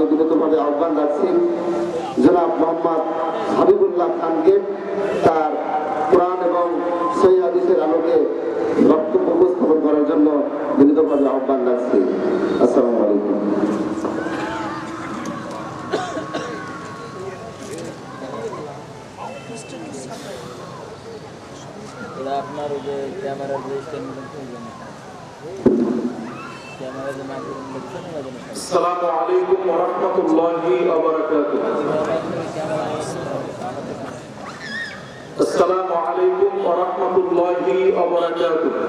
বিনীতভাবে আহ্বান রাখছি জনাব মোহাম্মদ হাবিবুল্লাহ খানকে তার কোরআন এবং সহিহ হাদিসের আলোকে বক্তব্য উপস্থাপন করার জন্য বিনীতভাবে আহ্বান রাখছি। আসসালামু আলাইকুম। আপনার ওই যে ক্যামেরার যে স্ট্যান্ড আসসালামু আলাইকুম ওয়া রাহমাতুল্লাহি ওয়া বারাকাতুহু। আসসালামু আলাইকুম ওয়া রাহমাতুল্লাহি ওয়া বারাকাতুহু।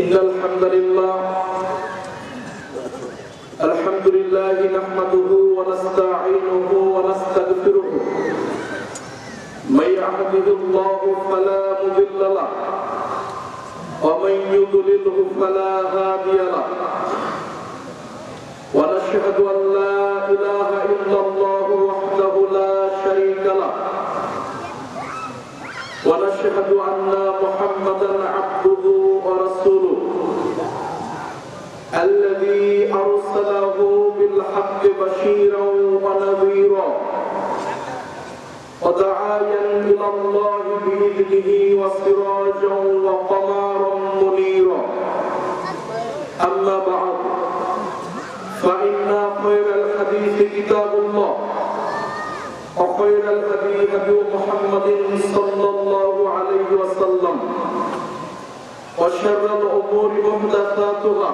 ইন্নাল হামদালিল্লাহ আলহামদুলিল্লাহি নাহমাদুহু ওয়া নাস্তাঈনুহু ওয়া নাস্তাগফিরুহু। মান ইয়াহদিহিল্লাহু ফালা মুদিল্লা লাহু ومن يضلله فلا هادي له ونشهد أن لا إله إلا الله وحده لا شريك له ونشهد أن محمدا عبده ورسوله الذي أرسله بالحق بشيرا ونذيرا وداعيا إلى الله بإذنه وسراجا وقمرا منيرا أما بعد فإن خير الحديث كتاب الله وخير الهدي هدي محمد صلى الله عليه وسلم وشر الأمور محدثاتها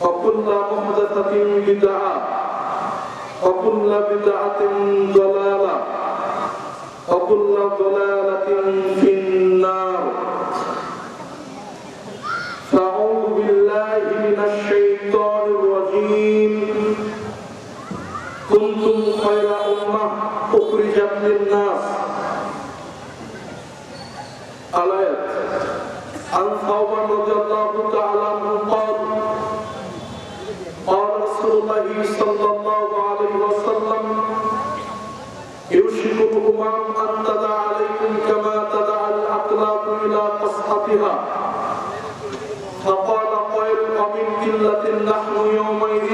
وكل محدثة بدعة وكل بدعة ضلالة وكل ضلالة في النار. فأعوذ بالله من الشيطان الرجيم. كنتم خير أمة أخرجت للناس. الآيات. عن ثوبان رضي الله تعالى عنه قال قال رسول الله صلى الله عليه وسلم يوشك الأمم أن تدع عليكم كما تدع الأقلام إلى قصعتها. فقال قائل ومن قلة نحن يومئذ.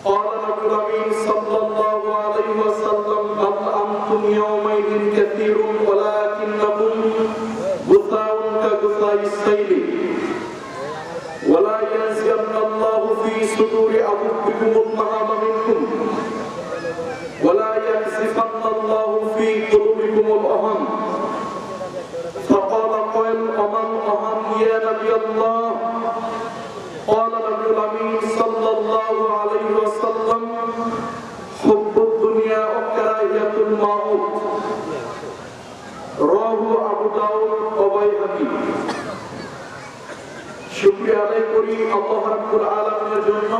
قال نبي الأمين صلى الله عليه وسلم بل أنتم يومئذ كثير ولكنكم غثاء كغثاء السيل ولا ينزغن الله في صدور عدوكم الطعام منكم ولا يقذفن الله في قلوبكم الأهم. فقال قائل ومن أهم يا نبي الله؟ قال نبي الأمين صلى الله عليه وسلم حب الدنيا وكراهية الموت. رواه أبو داود وبيهقي. শুকরিয়া আদায় করি আল্লাহ রাব্বুল আলামিনের জন্য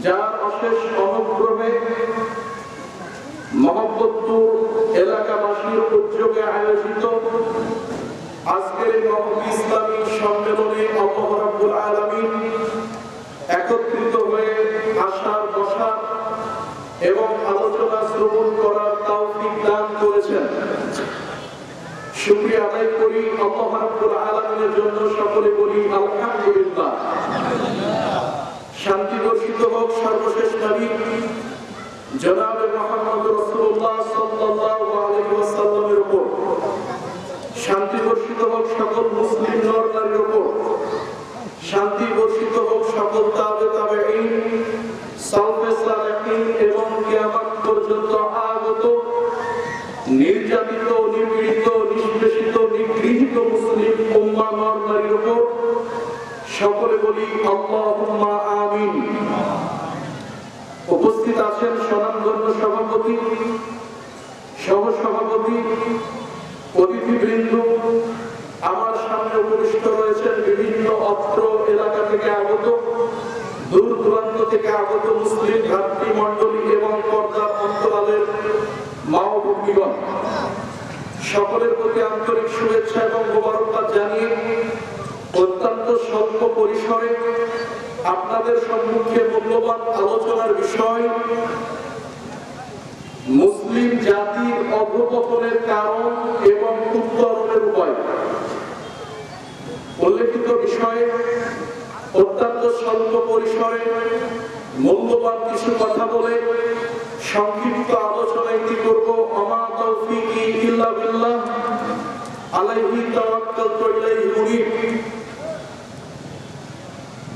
যার অশেষ অনুগ্রহে মোহাম্মদপুর এলাকাবাসীর উদ্যোগে আয়োজিত আজকের এই মহৎ ইসলামী সম্মেলনে আল্লাহ রাব্বুল আলামিন একত্রিত হয়ে আসার বসার এবং আলোচনা শ্রবণ করার তৌফিক দান করেছেন। শুকরিয়া আদায় করি আল্লাহ রাব্বুল আলামিনের জন্য, সকলে বলি আলহামদুলিল্লাহ। শান্তি বর্ষিত হোক সর্বশেষ নবী জনাবে মুহাম্মদ রাসূলুল্লাহ সাল্লাল্লাহু আলাইহি ওয়াসাল্লামের উপর, শান্তি বর্ষিত হোক সকল মুসলিম নর নারীর উপর, শান্তি বর্ষিত হোক সকল তাবেঈন সালফে সালেহিন এবং কিয়ামত পর্যন্ত আগত নির্যাতিত, নিপীড়িত, নিষ্পেষিত, নিগৃহীত মুসলিম উম্মাহ নর নারীর উপর। সকলে বলি আল্লাহুম্মা আমিন। উপস্থিত আছেন স্বনামধন্য সভাপতি, সহসভাপতি, অতিথিবৃন্দ, আমার সামনে উপবিষ্ট রয়েছেন বিভিন্ন অত্র এলাকা থেকে আগত, দূর দূরান্ত থেকে আগত মুসলিম ভ্রাতৃমণ্ডলী এবং পর্দার অন্তরালের মা ও ভগ্নীগণ, সকলের প্রতি আন্তরিক শুভেচ্ছা এবং মোবারকবাদ জানিয়ে অত্যন্ত স্বল্প পরিসরে আপনাদের সম্মুখে মূল্যবান আলোচনার বিষয় মুসলিম জাতির অধঃপতনের কারণ এবং উত্তরণের উপায়। উল্লেখিত বিষয়ে অত্যন্ত স্বল্প পরিসরে মূল্যবান কিছু কথা বলে সংক্ষিপ্ত আলোচনা কি করব। আমা তাওফীকি ইল্লা বিল্লাহ আলাইহি তাওয়াক্কালতু ইলাইহি উনীব।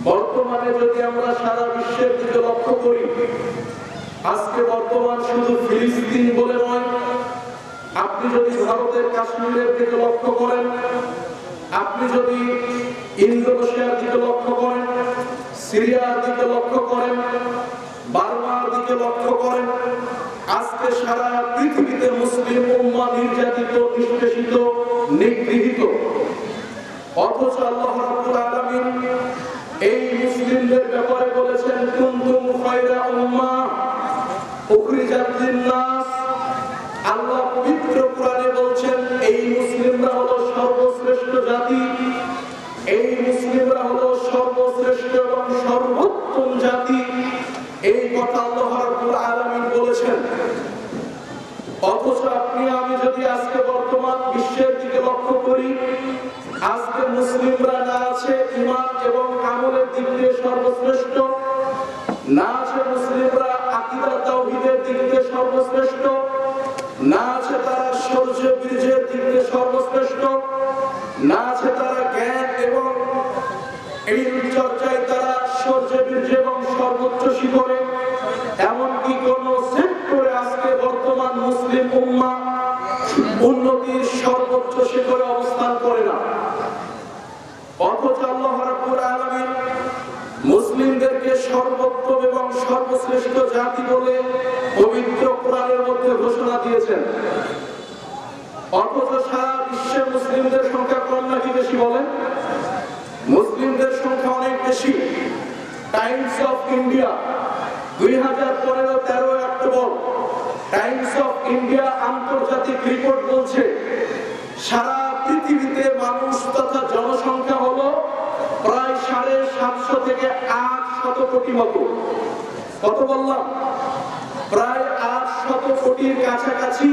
বর্তমানে যদি আমরা সারা বিশ্বের দিকে লক্ষ্য করি, আজকে বর্তমান শুধু ফিলিস্তিন বলে নয়, আপনি যদি ভারতের কাশ্মীরের দিকে লক্ষ্য করেন, আপনি যদি ইন্দোনেশিয়ার দিকে লক্ষ্য করেন, সিরিয়ার দিকে লক্ষ্য করেন, বার্মার দিকে লক্ষ্য করেন, আজকে সারা পৃথিবীতে মুসলিম উম্মাহ নির্যাতিত, নিষ্পেষিত, নিগৃহীত। অথচ আল্লাহ রাব্বুল আলামিন এই মুসলিমদের ব্যাপারে বলেছেন, কুনতুম খায়রা উম্মাহ উখরিজাত লিন-নাস। আল্লাহ পবিত্র কোরআনে বলছেন, এই মুসলিমরা হলো সর্বশ্রেষ্ঠ জাতি, এই মুসলিমরা হলো সর্বশ্রেষ্ঠ এবং সর্বোত্তম জাতি। এই কথা আল্লাহ রাব্বুল আলামিন বলেছেন। অথচ আপনি আমি যদি আজকে বর্তমান বিশ্বের দিকে লক্ষ্য করি, আজকে মুসলিমরা না আছে ঈমান এবং আমলের দিক দিয়ে সর্বশ্রেষ্ঠ, না আছে মুসলিমরা আকীদা তাওহীদের দিক দিয়ে সর্বশ্রেষ্ঠ, না আছে তারা শৌর্য বীর্যের দিক দিয়ে সর্বশ্রেষ্ঠ, না আছে তারা জ্ঞান এবং ইলম চর্চায় তারা শৌর্য বীর্য এবং সর্বোচ্চ শিখরে। এমনকি কোন সেক্টরে আজকে বর্তমান মুসলিম উম্মাহ উন্নতির সর্বোচ্চ শিখরে অবস্থান করে না। অথচ আল্লাহ রাব্বুল আলামিন মুসলিমদেরকে সর্বোত্তম এবং সর্বশ্রেষ্ঠ জাতি বলে পবিত্র কোরআনের মধ্যে ঘোষণা দিয়েছেন। অথচ সারা বিশ্বে মুসলিমদের সংখ্যা কম নাকি বেশি বলেন? মুসলিমদের সংখ্যা অনেক বেশি। Times of India 2015 13 October Times of India আন্তর্জাতিক রিপোর্ট বলছে, সারা পৃথিবীতে মানুষ তথা জনসংখ্যা হলো প্রায় 750 থেকে 800 কোটি মতো। কত বললাম? প্রায় 800 কোটির কাছাকাছি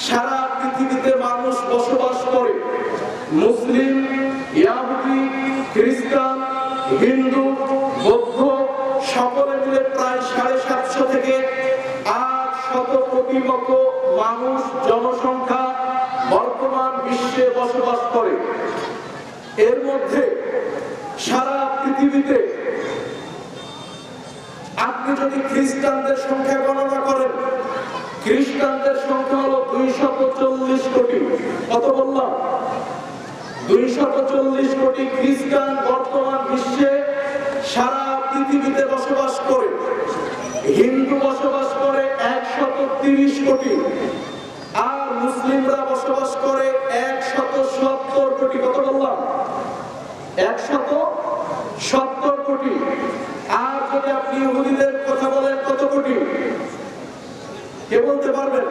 সারা পৃথিবীতে মানুষ বসবাস করে। মুসলিম, ইহুদি, খ্রিস্টান, হিন্দু, বৌদ্ধ সকলে মিলে প্রায় 750 থেকে 800 কোটি মতো মানুষ জনসংখ্যা বর্তমান বিশ্বে বসবাস করে। এর মধ্যে সারা পৃথিবীতে আপনি যদি খ্রিস্টানদের সংখ্যা গণনা করেন, খ্রিস্টানদের সংখ্যা হলো 240 কোটি। কত বললাম? 240 কোটি খ্রিস্টান বর্তমান বিশ্বে সারা পৃথিবীতে বসবাস করে। হিন্দু বসবাস করে 130 কোটি, আর মুসলিমরা বসবাস করে 170 কোটি। কত বললাম? 170 কোটি। আর যদি আপনি ইহুদিদের কথা বলেন, কত কোটি? কে বলতে পারবেন?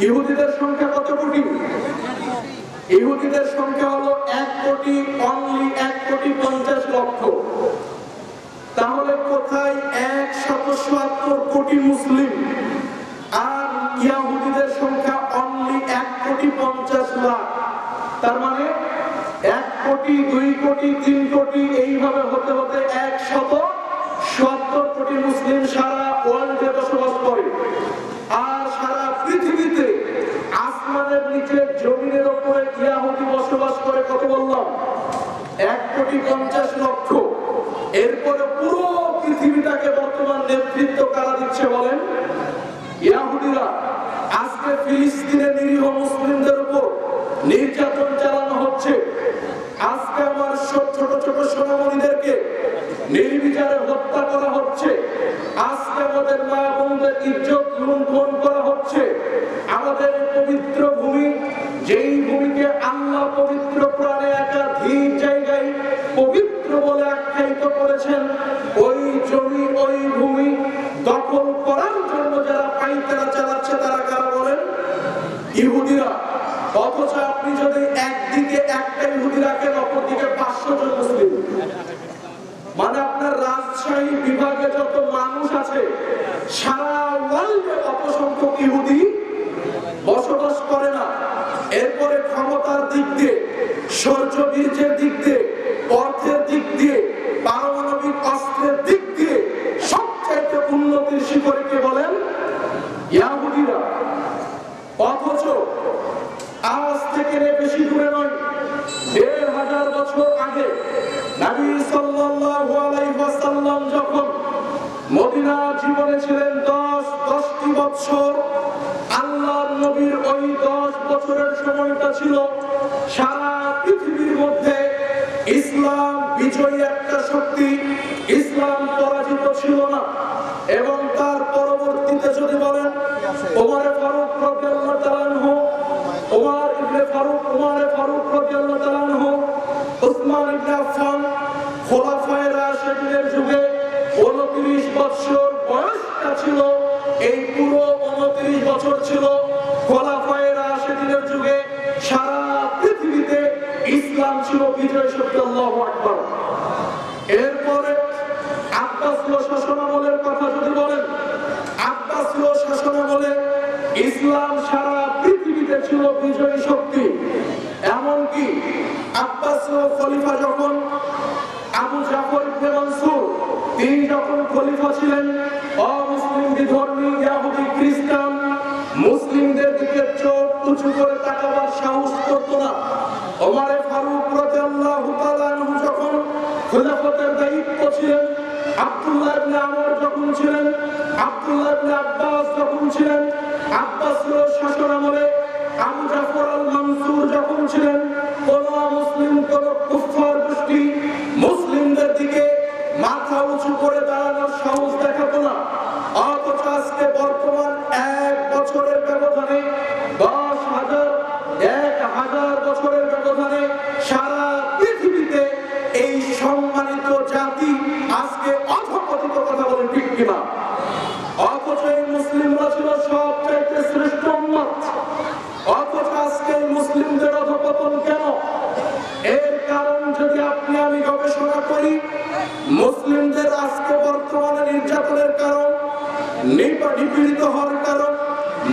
ইহুদিদের সংখ্যা কত কোটি? ইহুদিদের সংখ্যা হলো 1 কোটি, অনলি 1,50,00,000। তাহলে কোথায় 170 কোটি মুসলিম, আর ইহুদিদের সংখ্যা অনলি 1,50,00,000। তার মানে 1 কোটি, 2 কোটি, 3 কোটি, এইভাবে হতে হতে 170 কোটি মুসলিম সারা ওয়ার্ল্ডে বসবাস করে। আর সারা পৃথিবীতে আসমানের নিচে, জমিনের উপরে ইহুদি বসবাস করে কত বললাম? 1,50,00,000। এরপরে পুরো পৃথিবীটাকে বর্তমান নেতৃত্ব কারা দিচ্ছে বলেন? ইহুদিরা। আজকে ফিলিস্তিনের নিরীহ মুসলিমদের উপর নির্যাতন চালানো হচ্ছে। আজকে আমার ছোট ছোট সোনামণিদেরকে নির্বিচারে হত্যা করা হচ্ছে। আজকে আমাদের মা বোনদের ইজ্জত লুণ্ঠন করা হচ্ছে। আমাদের পবিত্র ভূমি, যেই ভূমিকে আল্লাহ পবিত্র কোরআনে একাধিক জায়গায় পবিত্র বলে আখ্যায়িত করেছেন, ওই জমি, ওই ভূমি দখল করার জন্য যারা পাইতারা চালাচ্ছে তারা কারা বলেন? ইহুদিরা। অথচ আপনি যদি একদিকে একটা ইহুদি রাখেন, অপরদিকে 500 জন মুসলিম, মানে আপনার রাজশাহী বিভাগে যত মানুষ আছে সারা ওয়ার্ল্ডে অত সংখ্যক ইহুদি বসবাস করে না। এরপরে ক্ষমতার দিক দিয়ে, শৌর্য বীর্যের দিক দিয়ে, অর্থের দিক দিয়ে, পারমাণবিক অস্ত্রের দিক দিয়ে সবচাইতে উন্নতির শিখরকে বলেন ইহুদিরা। অথচ আজ থেকে বেশি দূরে নয়, ১৫০০ বছর আগে নবী সাল্লাল্লাহু আলাইহি ওয়াসাল্লাম যখন মদিনা জীবনে ছিলেন 10টি বছর, আল্লাহর নবীর ওই 10 বছরের সময়টা ছিল সারা পৃথিবীর মধ্যে ইসলাম বিজয়ী একটা শক্তি, ইসলাম পরাজিত ছিল না। এবং তার পরবর্তীতে যদি বলেন ওমর ফারুক রাদিয়াল্লাহু তাআলা আনহু, ওমর ফারুক রাদিয়াল্লাহু তাআলা আনহু, উসমান ইবনে আফফান, খোলাফায়ে রাশিদিনের যুগে 29 বছর বয়সটা ছিল। এই পুরো 29 বছর ছিল খোলাফায়ে রাশিদিনের যুগে সারা পৃথিবীতে ইসলাম ছিল বিজয় শক্তি। আল্লাহু আকবার। এরপরে আব্বাসীয় শাসনামলের কথা যদি বলেন, আব্বাসীয় শাসনামলে ইসলাম সারা পৃথিবীতে ছিল বিজয়ী শক্তি। এমনকি আব্বাসীয় খলিফা যখন আবু জাফর ইবনে মানসুর, তিনি যখন খলিফা ছিলেন, অমুসলিম বিধর্মী ইহুদি খ্রিস্টান মুসলিমদের দিকে চোখ উঁচু করে তাকাবার সাহস করত না। ওমর ফারুক রাদিয়াল্লাহু তাআলা আনহু যখন খলিফাতের দায়িত্ব ছিলেন, আব্দুল্লাহ ইবনে আমর যখন ছিলেন, আব্দুল্লাহ ইবনে আব্বাস যখন ছিলেন, আব্বাসীয় শাসনামলে আবু জাফর আল মানসুর যখন ছিলেন, কোন মুসলিম কোন কুফফার গোষ্ঠী মুসলিমদের দিকে মাথা উঁচু করে দাঁড়ানোর সাহস দেখাতো না। অথচ আজকে বর্তমান 1 বছরের ব্যবধানে 10,000 বছরের ব্যবধানে সারা পৃথিবীতে এই সম্মানিত জাতি আজকে অধঃপতিত, কথা বলেন ঠিক কিনা? অথচ এই মুসলিমরা ছিল সবচাইতে শ্রেষ্ঠ উম্মত। অথচ আজকে এই মুসলিমদের অধঃপতন কেন? এর কারণ যদি আপনি আমি গবেষণা করি, মুসলিমদের আজকে বর্তমানে নির্যাতনের কারণ, নিপীড়িত হওয়ার কারণ,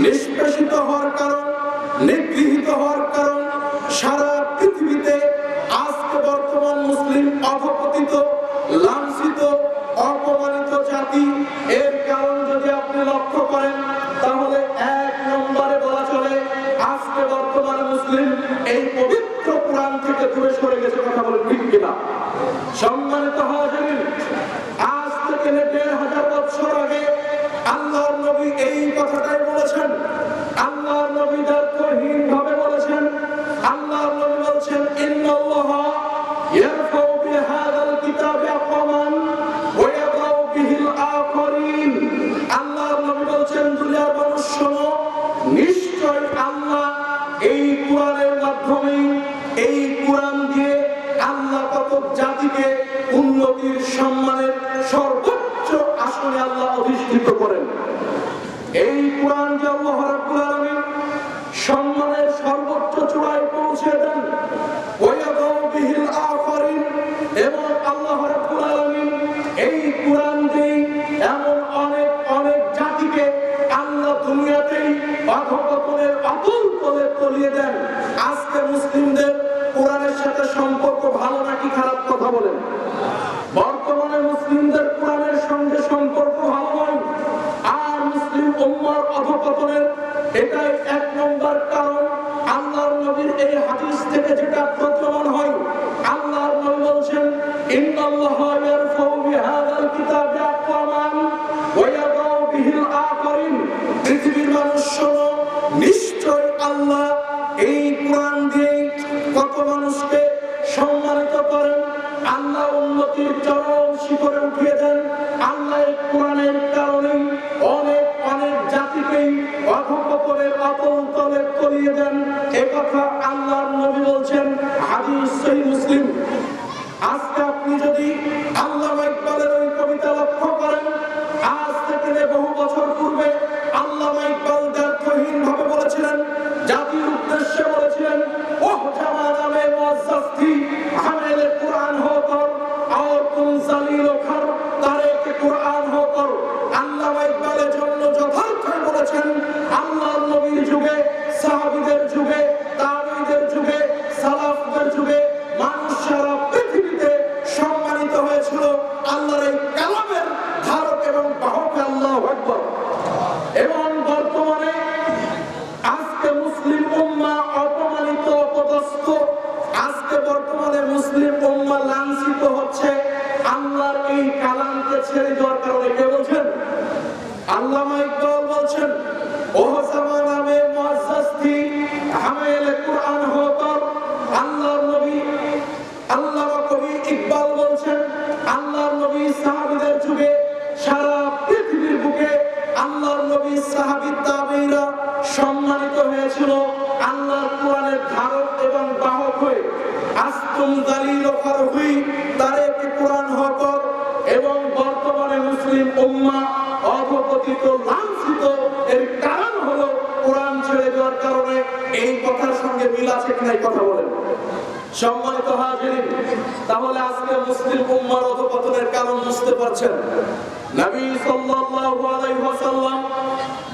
নিষ্পেষিত হওয়ার কারণ, নিগৃহীত হওয়ার কারণ, সারা পৃথিবীতে আজকে বর্তমান মুসলিম অধঃপতিত, লাঞ্ছিত, অপমানিত জাতি। এর কারণ যদি আপনি লক্ষ্য করেন, তাহলে 1 নম্বরে বলা চলে আজকে বর্তমানে মুসলিম এই পবিত্র কোরআন থেকে দূরে সরে গেছে, কথা বলেন ঠিক কিনা? সম্মানিত হাজিরিন, আজ থেকে 1500 বছর আগে আল্লাহর নবী এই কথাটাই বলেছেন। আল্লাহর নবী দায়িত্বহীন ভাবে বলেছেন। আল্লাহর নবী বলেছেন, ইন্নাল্লাহা ইয়ারফাউ বিহাযাল কিতাবি আকওয়ামান ওয়া ইয়াদাউ বিহিল আখারিন। আল্লাহর নবী বলেছেন, দুনিয়ার মানুষ শোনো, নিশ্চয় আল্লাহ এই কোরআনের মাধ্যমে, এই কোরআন দিয়ে আল্লাহ কত জাতিকে উন্নতির সম্মানের সর্বোচ্চ আসনে আল্লাহ অধিষ্ঠিত করেন। এই কোরআন যে আল্লাহ রাব্বুল আলামিন সম্মানের সর্বোচ্চ চূড়ায় পৌঁছে দেন, ওয়ায়াদাউ বিহিল আখারিন, এবং আল্লাহ রাব্বুল আলামিন এই কোরআন দিয়ে এমন অনেক জাতিকে আল্লাহ দুনিয়াতেই অধঃপতনের অতল তলে তলিয়ে দেন। আজকে মুসলিমদের কোরআনের সাথে সম্পর্ক ভালো নাকি খারাপ, কথা বলেন? বর্তমানে মুসলিমদের কোরআনের সঙ্গে সম্পর্ক ভালো নয়। আর মুসলিম উম্মার অধঃপতনের এটাই 1 নম্বর কারণ। আল্লাহর নবীর এই হাদিস থেকে যেটা প্রমাণ হয়, আল্লাহর নবী বলছেন, ইন্নাল্লাহা ইয়ারফাউ বিহাযাল কিতাবি আকওয়ামান ওয়া ইয়াদাউ বিহিল আখারিন। পৃথিবীর মানুষ শোনো, নিশ্চয় আল্লাহ এই কোরআন দিয়ে কত মানুষকে সম্মানিত করেন, আল্লাহ উন্নতির চরম শিখরে উঠিয়ে দেন। আল্লাহ এই কোরআনের কারণে অনেক জাতিকেই অধঃপতনের অতল তলে তলিয়ে দেন। একথা আল্লাহর নবী বলছেন, হাদিস সহিহ মুসলিম। আজকে আপনি যদি আল্লামা ইকবালের ওই কবিতা লক্ষ্য করেন, আজ থেকে বহু বছর পূর্বে আল্লামা ইকবাল দায়িত্বহীন ভাবে বলেছিলেন, জাতির উদ্দেশ্যে বলেছিলেন, ওহ জামানা মে মুআজ্জাজ থি হামেলে কুরআন হোকর और तुम जलील खर तारे के कुरान होकर। আল্লামা ইকবালের জন্য যথার্থ বলেছেন, আল্লাহর নবীর যুগে, সাহাবীদের যুগে, তাবেঈদের যুগে, সালাফদের যুগে মানুষ সারা পৃথিবীতে মুসলিম উম্মাহ লাঞ্ছিত হচ্ছে আল্লাহর এই কালামকে ছেড়ে দেওয়ার কারণে। কে বলছেন? আল্লামা ইকবাল বলছেন, ও জামানা মে মুআজ্জাজ থি হামেল কুরআন হোকর। আল্লাহর নবী, আল্লামা কবি ইকবাল বলছেন, আল্লাহর নবী সাহাবীদের যুগে সারা পৃথিবীর বুকে আল্লাহর নবী সাহাবী তাবেঈরা সম্মানিত হয়েছিল আল্লাহর কোরআনের ধারক এবং বাহক হয়ে। আস্তুম দালিল ফারহুই তারেকে কোরআন হকর। এবং বর্তমানে মুসলিম উম্মাহ অধপতিত, লাঞ্ছিত, এর কারণ হলো কোরআন ছেড়ে দেওয়ার কারণে। এই কথার সঙ্গে মিল আছে কিনা কথা বলেন। সম্মানিত হাজিরিন, তাহলে আজকে মুসলিম উম্মাহর অধপতনের কারণ বুঝতে পারছেন। নবী সাল্লাল্লাহু আলাইহি ওয়াসাল্লাম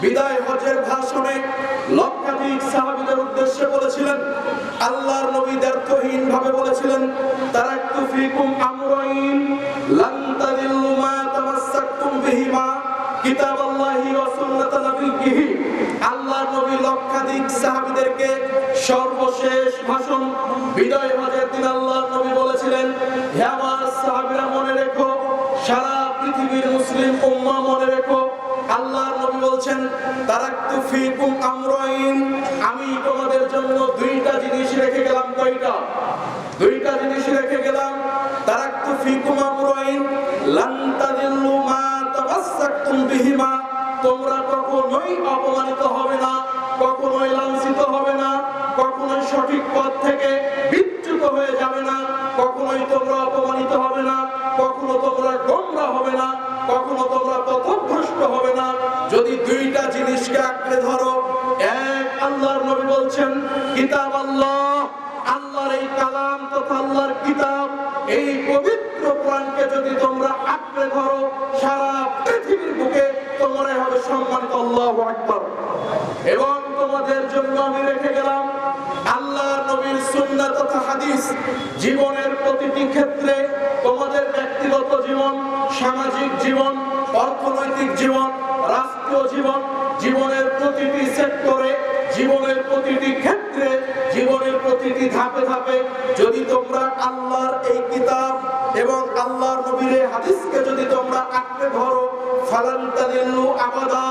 বিদায় হজের ভাষণে লক্ষাধিক সাহাবীদের উদ্দেশ্যে বলেছিলেন, আল্লাহর নবী দ্ব্যর্থহীন ভাবে বলেছিলেন, তারাকতু ফীকুম আমরাইন লান তাদিল্লু মা তামাসসাকতুম বিহিমা কিতাবাল্লাহি ওয়া সুন্নাত নবিয়্যিহি। আল্লাহর নবী লক্ষাধিক সাহাবীদেরকে সর্বশেষ ভাষণ বিদায় হজের দিন আল্লাহর নবী বলেছিলেন, হে আমার সাহাবীরা মনে রেখো, সারা পৃথিবীর মুসলিম উম্মাহ মনে রেখো, আল্লাহর নবী বলছেন, তারাকতু ফীকুম আমরাইন, আমি তোমাদের জন্য দুইটা জিনিস রেখে গেলাম। কয়টা? দুইটা জিনিস রেখে গেলাম। তারাকতু ফীকুম আমরাইন লান তাদিল্লু মা তামাসসাকতুম বিহিমা, তোমরা কখনোই অপমানিত হবে না, কখনোই লাঞ্ছিত হবে না, কখনোই সঠিক পথ থেকে বিচ্যুত হয়ে যাবে না, কখনোই তোমরা অপমানিত হবে না, কখনো তোমরা গোমরাহ হবে না, কখনো তোমরা পথভ্রষ্ট হবে না, যদি দুইটা জিনিসকে আঁকড়ে ধরো। এক, আল্লাহর নবী বলছেন কিতাব আল্লাহ, আল্লাহর এই কালাম তথা আল্লাহর কিতাব, এই পবিত্র কোরআনকে যদি তোমরা আঁকড়ে ধরো, সারা পৃথিবীর বুকে তোমরা হবে সম্মানিত। আল্লাহু আকবার। এবং তোমাদের জন্য আমি রেখে গেলাম আল্লাহর নবীর সুন্নাহ তথা হাদিস। জীবনের প্রতিটি ক্ষেত্রে, তোমাদের ব্যক্তিগত জীবন, সামাজিক জীবন, অর্থনৈতিক জীবন, রাষ্ট্রীয় জীবন, জীবনের প্রতিটি সেক্টরে, জীবনের প্রতিটি ক্ষেত্রে, জীবনের প্রতিটি ধাপে ধাপে যদি তোমরা আল্লাহর এই কিতাব এবং আল্লাহর নবীর এই হাদিসকে যদি তোমরা আঁকড়ে ধরো, ফালান তাদিল্লু আবাদা,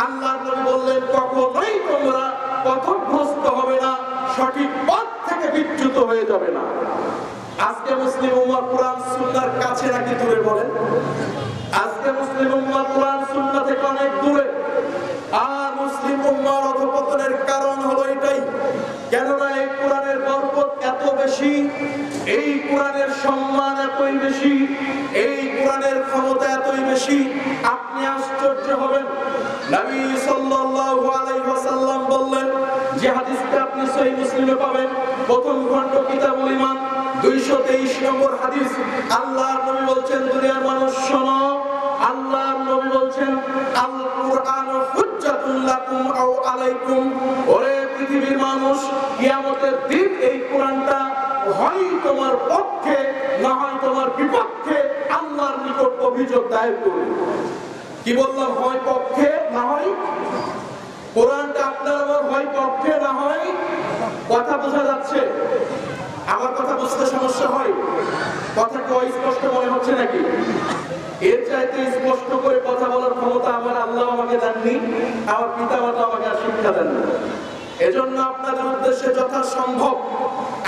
আল্লাহর নবী বললেন কখনোই তোমরা পথভ্রষ্ট হবে না, সঠিক পথ থেকে বিচ্যুত হয়ে যাবে না। আজকে মুসলিম উম্মাহ কোরআন সুন্নাহর কাছে নাকি দূরে বলেন? আজকে মুসলিম উম্মাহ কোরআন সুন্নাহ থেকে অনেক দূরে। আর মুসলিম উম্মাহর অধঃপতনের কারণ হলো এটাই। কেননা এই কোরআনের বরকত এত বেশি, এই কোরআনের সম্মান এতই বেশি, এই কোরআনের ক্ষমতা এতই বেশি, আপনি আশ্চর্য হবেন। নবী সাল্লাল্লাহু আলাইহি ওয়াসাল্লাম বললেন, যে হাদিসটা আপনি সহিহ মুসলিমে পাবেন, প্রথম খণ্ড কিতাবুল ঈমান 223 নম্বর হাদিস। আল্লাহর নবী বলছেন, দুনিয়ার মানুষ শোনো, আল্লাহর নবী বলছেন, আল কুরআনু হুজ্জাতুল লাকুম আও আলাইকুম, ওরে পৃথিবীর মানুষ, কিয়ামতের দিন এই কোরআনটা হয় তোমার পক্ষে না হয় তোমার বিপক্ষে আল্লাহর নিকট অভিযোগ দায়ের করবে। কি বললাম? হয় পক্ষে না হয়, কোরআনটা আপনার আমার হয় পক্ষে না হয়। কথা বোঝা যাচ্ছে? আমার কথা বুঝতে সমস্যা হয়? কথা কি অস্পষ্ট মনে হচ্ছে নাকি? এর চাইতে স্পষ্ট করে কথা বলার ক্ষমতা আমার আল্লাহ আমাকে দেননি, আমার পিতামাতা আমাকে শিক্ষা দেননি। এজন্য আপনাদের উদ্দেশ্যে যথাসম্ভব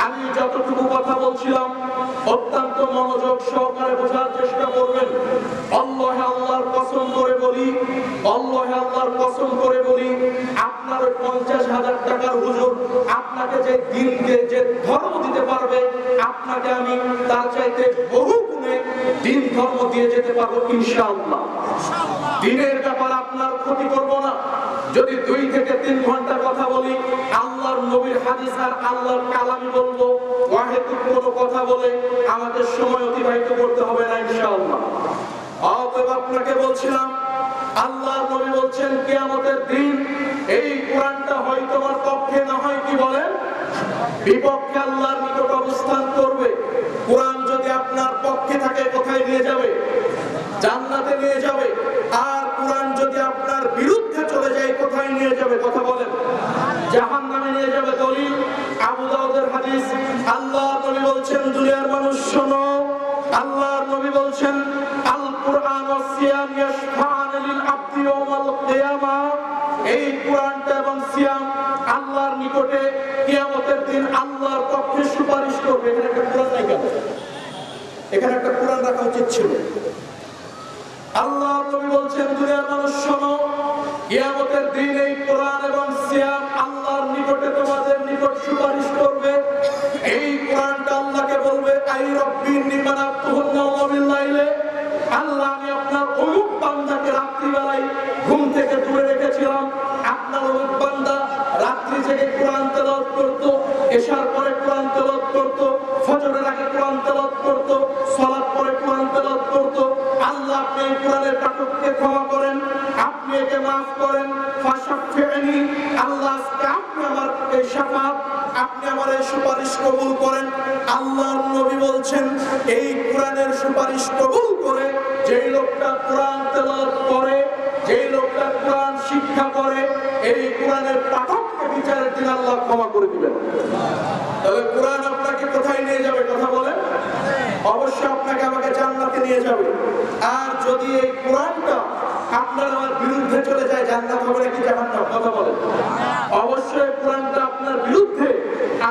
আমি যতটুকু কথা বলছিলাম অত্যন্ত মনোযোগ সহকারে বোঝার চেষ্টা করবেন। আল্লাহ আল্লাহর কসম করে বলি, আল্লাহ আল্লাহর কসম করে বলি, আপনার ওই 50,000 টাকার হুজুর আপনাকে যে দিনকে যে ধর্ম দিতে পারবে, আপনাকে আমি তার চাইতে বহু গুণে দিন ধর্ম দিয়ে যেতে পারবো ইনশাআল্লাহ। দিনের ব্যাপার আপনার ক্ষতি করব না। যদি 2 থেকে 3 ঘন্টা কথা বলি, আল্লাহর নবীর হাদিস আর আল্লাহর কালামই বলবো, ওয়াহিদুর কোনো কথা বলে আমাদের সময় অতিবাহিত করতে হবে না ইনশাআল্লাহ। অতএব আপনাকে বলছিলাম, আল্লাহর নবী বলছেন কিয়ামতের দিন এই কোরআনটা হয় তোমার পক্ষে না হয় কি বলেন বিপক্ষে আল্লাহর নিকট অবস্থান করবে। কোরআন যদি আপনার পক্ষে থাকে কোথায় নিয়ে যাবে? জান্নাতে নিয়ে যাবে। আর কোরআন যদি আপনার বিরুদ্ধে চলে যায় কোথায় নিয়ে যাবে? কথা বলেন। জাহান্নামে নিয়ে যাবে। দলিল আবু দাউদের হাদিস, আল্লাহর নবী বলছেন দুনিয়ার আল্লাহর নবী বলছেন আল কুরআন ওয়াস সিয়াম ইয়াশফাআন লিল আবদি ইয়াওমাল কিয়ামা। এই কুরআনটা এবং সিয়াম আল্লাহর নিকটে কিয়ামতের দিন আল্লাহর পক্ষে সুপারিশ করবে। এখানে একটা কুরআন নাই কেন? এখানে একটা কুরআন রাখা উচিত ছিল। আল্লাহর নবী বলছেন দুনিয়ার মানুষ শোনো, কিয়ামতের দিন এই কুরআন এবং সিয়াম আল্লাহর নিকটে তোমাদের নিকট সুপারিশ করবে। এই কুরআনটা আল্লাহকে বলবে আই রব্বি নিমানাতুহুন নাওমা বিল লাইলে, আল্লাহ আমি আপনার অমুক বান্দাকে রাত্রিবেলায় ঘুম থেকে দূরে রেখেছিলাম। আপনার অমুক বান্দা রাত্রি থেকে কোরআন তেলাওয়াত করত, এশার পরে কোরআন তেলাওয়াত করত, ফজরের আগে কোরআন তেলাওয়াত করত, সালাত পরে কোরআন তেলাওয়াত করত। আল্লাহ আপনি এই কোরআনের পাঠককে ক্ষমা করেন, আপনি একে মাফ করেন। ফাশাফিনি, আল্লাহ আজকে আপনি আমার এই শাফাত, আপনি আমার এই সুপারিশ কবুল করেন। আল্লাহর নবী বলছেন এই কোরআনের সুপারিশ কবুল করে যেই লোকটা কোরআন তেলাওয়াত করে, যেই লোকটা কোরআন শিক্ষা করে, এই কোরআনের পাঠককে বিচারের দিন আল্লাহ ক্ষমা করে দিবেন। তবে কোরআন আপনাকে কোথায় নিয়ে যাবে কথা বলেন? অবশ্যই আপনাকে আমাকে জান্নাতে নিয়ে যাবে। আর যদি এই কোরআনটা আপনার আমার বিরুদ্ধে চলে যায়, জান্নাত হবে নাকি জাহান্নাম? কথা বলেন। অবশ্যই কোরআনটা আপনার বিরুদ্ধে,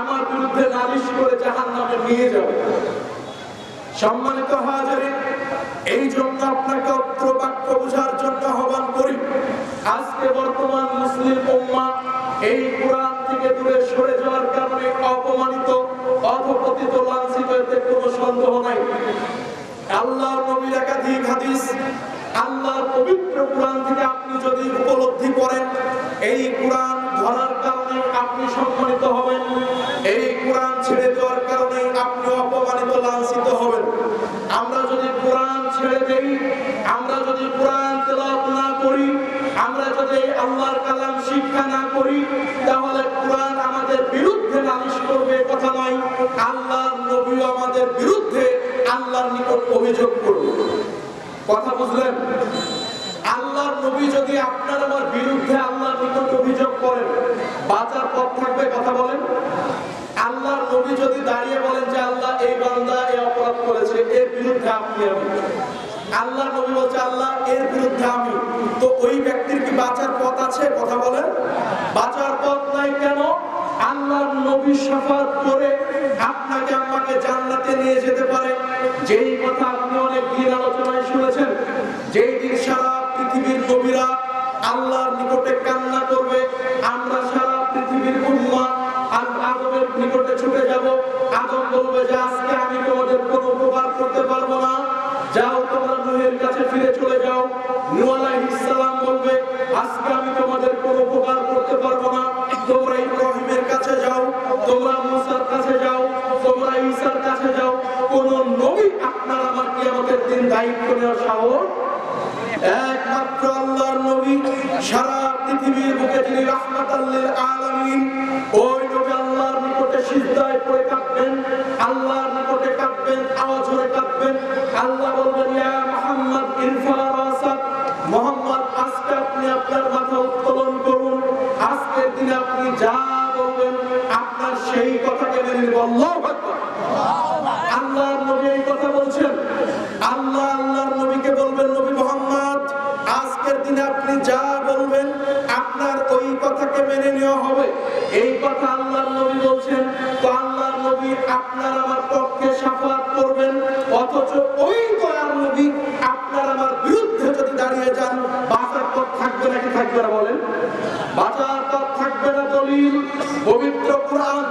আমার বিরুদ্ধে নালিশ করে জাহান্নামে নিয়ে যাবে। সম্মানিত হাজিরিন, এই জন্য আপনাকে অত্র বাক্য বোঝার জন্য আহ্বান করি। আজকে বর্তমান মুসলিম উম্মাহ এই কোরআন থেকে দূরে সরে যাওয়ার কারণে অপমানিত, অধপতিত, লাঞ্ছিত, এতে কোনো সন্দেহ নাই। আল্লাহর নবীর একাধিক হাদিস, আল্লাহর পবিত্র কোরআন থেকে আপনি যদি উপলব্ধি করেন, এই কোরআন ধরার কারণে আপনি সম্মানিত হবেন, এই কোরআন ছেড়ে দেওয়ার কারণে আপনি অপমানিত, লাঞ্ছিত হবেন। আমরা যদি কোরআন ছেড়ে দেই, আমরা যদি কোরআন তেলাওয়াত না করি, আমরা যদি আল্লাহর কালাম শিক্ষা না করি, তাহলে কোরআন আমাদের বিরুদ্ধে নালিশ করবে, কথা নয়, আল্লাহর নবীও আমাদের বিরুদ্ধে আল্লাহর নিকট অভিযোগ করবে। কথা বুঝলেন? আল্লাহর নবী যদি আপনার আমার বিরুদ্ধে আল্লাহর নিকট অভিযোগ করেন, বাঁচার পথ থাকবে? কথা বলেন। আল্লাহর নবী যদি দাঁড়িয়ে বলেন যে আল্লাহ এই বান্দা এই অপরাধ করেছে, এর বিরুদ্ধে আপনি, আমি, আল্লাহর নবী বলছে আল্লাহ এর বিরুদ্ধে আমি, তো ওই ব্যক্তির কি বাঁচার পথ আছে? কথা বলেন। বাঁচার পথ নাই। কেন? আল্লাহর নবী শাফাত করে আপনাকে আমাকে জান্নাতে নিয়ে যেতে পারে। যেই কথা আপনি অনেক দিন আলোচনায় শুনেছেন, যেই দিন সারা পৃথিবীর নবীরা আল্লাহর নিকটে কান্না করবে, আমরা সারা পৃথিবীর উম্মাহ আদমের নিকটে ছুটে যাব। আদম বলবে যে আজকে আমি তোমাদের কোনো উপকার করতে পারবো না, যাও তোমরা নূহের কাছে ফিরে চলে যাও। নূহ আলাইহিস সালাম বলবে আজকে আমি তোমাদের কোনো উপকার করতে পারবো না, তোমরা ইব্রাহিমের কাছে যাও, তোমরা মুসার কাছে যাও, তোমরা ঈসার কাছে যাও। কোন নবী আপনার আমার কিয়ামতের দিন দায়িত্ব নেওয়ার সাহস? একমাত্র আল্লাহর নবী, সারা পৃথিবীর বুকে যিনি রাহমাতাল লিল আলামিন, ওই নবী আল্লাহর নিকটে সিজদায় পড়ে কাঁদবেন, আল্লাহর নিকটে কাঁদবেন, আওয়াজ করে কাঁদবেন। আল্লাহ বলবেন ইয়া মুহাম্মদ ইরফা রাসাক, মুহাম্মদ আজকে আপনি আপনার মাথা উত্তোলন করুন, আজকের দিনে আপনি যা বলবেন আপনার সেই কথাকে মেনে নেব। আল্লাহু আকবার। আল্লাহর নবী এই কথা বলছেন। আল্লাহ আল্লাহর নবীকে বলবেন নবী মুহাম্মদ আজকের দিনে আপনি যা বলবেন আপনার ওই কথাকে মেনে নেওয়া হবে। এই কথা আল্লাহর নবী বলছেন। তো আল্লাহর নবী আপনার আমার পক্ষে শাফাত করবেন, অথচ ওই দয়ার নবী আপনার আমার বিরুদ্ধে যদি দাঁড়িয়ে যান, বাঁচার পথ থাকবে নাকি থাকবে না? বলেন। বাঁচার পথ থাকবে না। দলিল পবিত্র কোরআন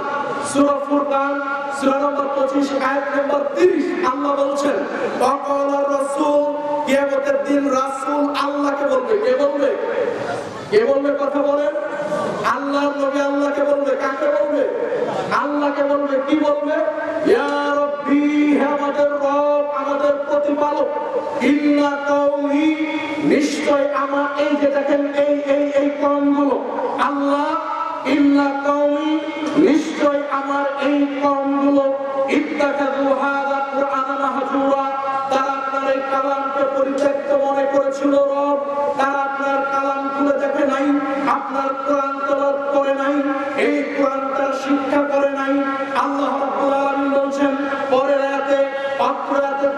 সূরা ফুরকান সূরা নম্বর 25 আয়াত নম্বর 30 আল্লাহ বলছেন ওয়াকালার রাসূল, কিয়ামতের দিন রাসূল আল্লাহকে বলবে। কে বলবে? কে বলবে? কথা বলেন। আল্লাহর নবী আল্লাহকে বলবে। কাকে বলবে? আল্লাহকে বলবে। কি বলবে? ইয়া রাব্বি, হে আমাদের রব, আমাদের প্রতিপালক, ইন্না কওমি, নিশ্চয় আমার এই যে দেখেন এই কওমগুলো, আল্লাহ ইন্না কওমি, নিশ্চয় আমার এই কওমগুলো, ইত্তাখাযু হাযা কুরআনা মাহজুরা, তারা আপনার এই কালামকে পরিত্যক্ত মনে করেছিল। রব, তারা আপনার কালাম খুলে দেখে নাই, আপনার কোরআন তেলাওয়াত করে নাই, এই কোরআনটার শিক্ষা করে নাই। আল্লাহ রাব্বুল আলামিন বলছেন পরের আয়াতে, অত্র আয়াতে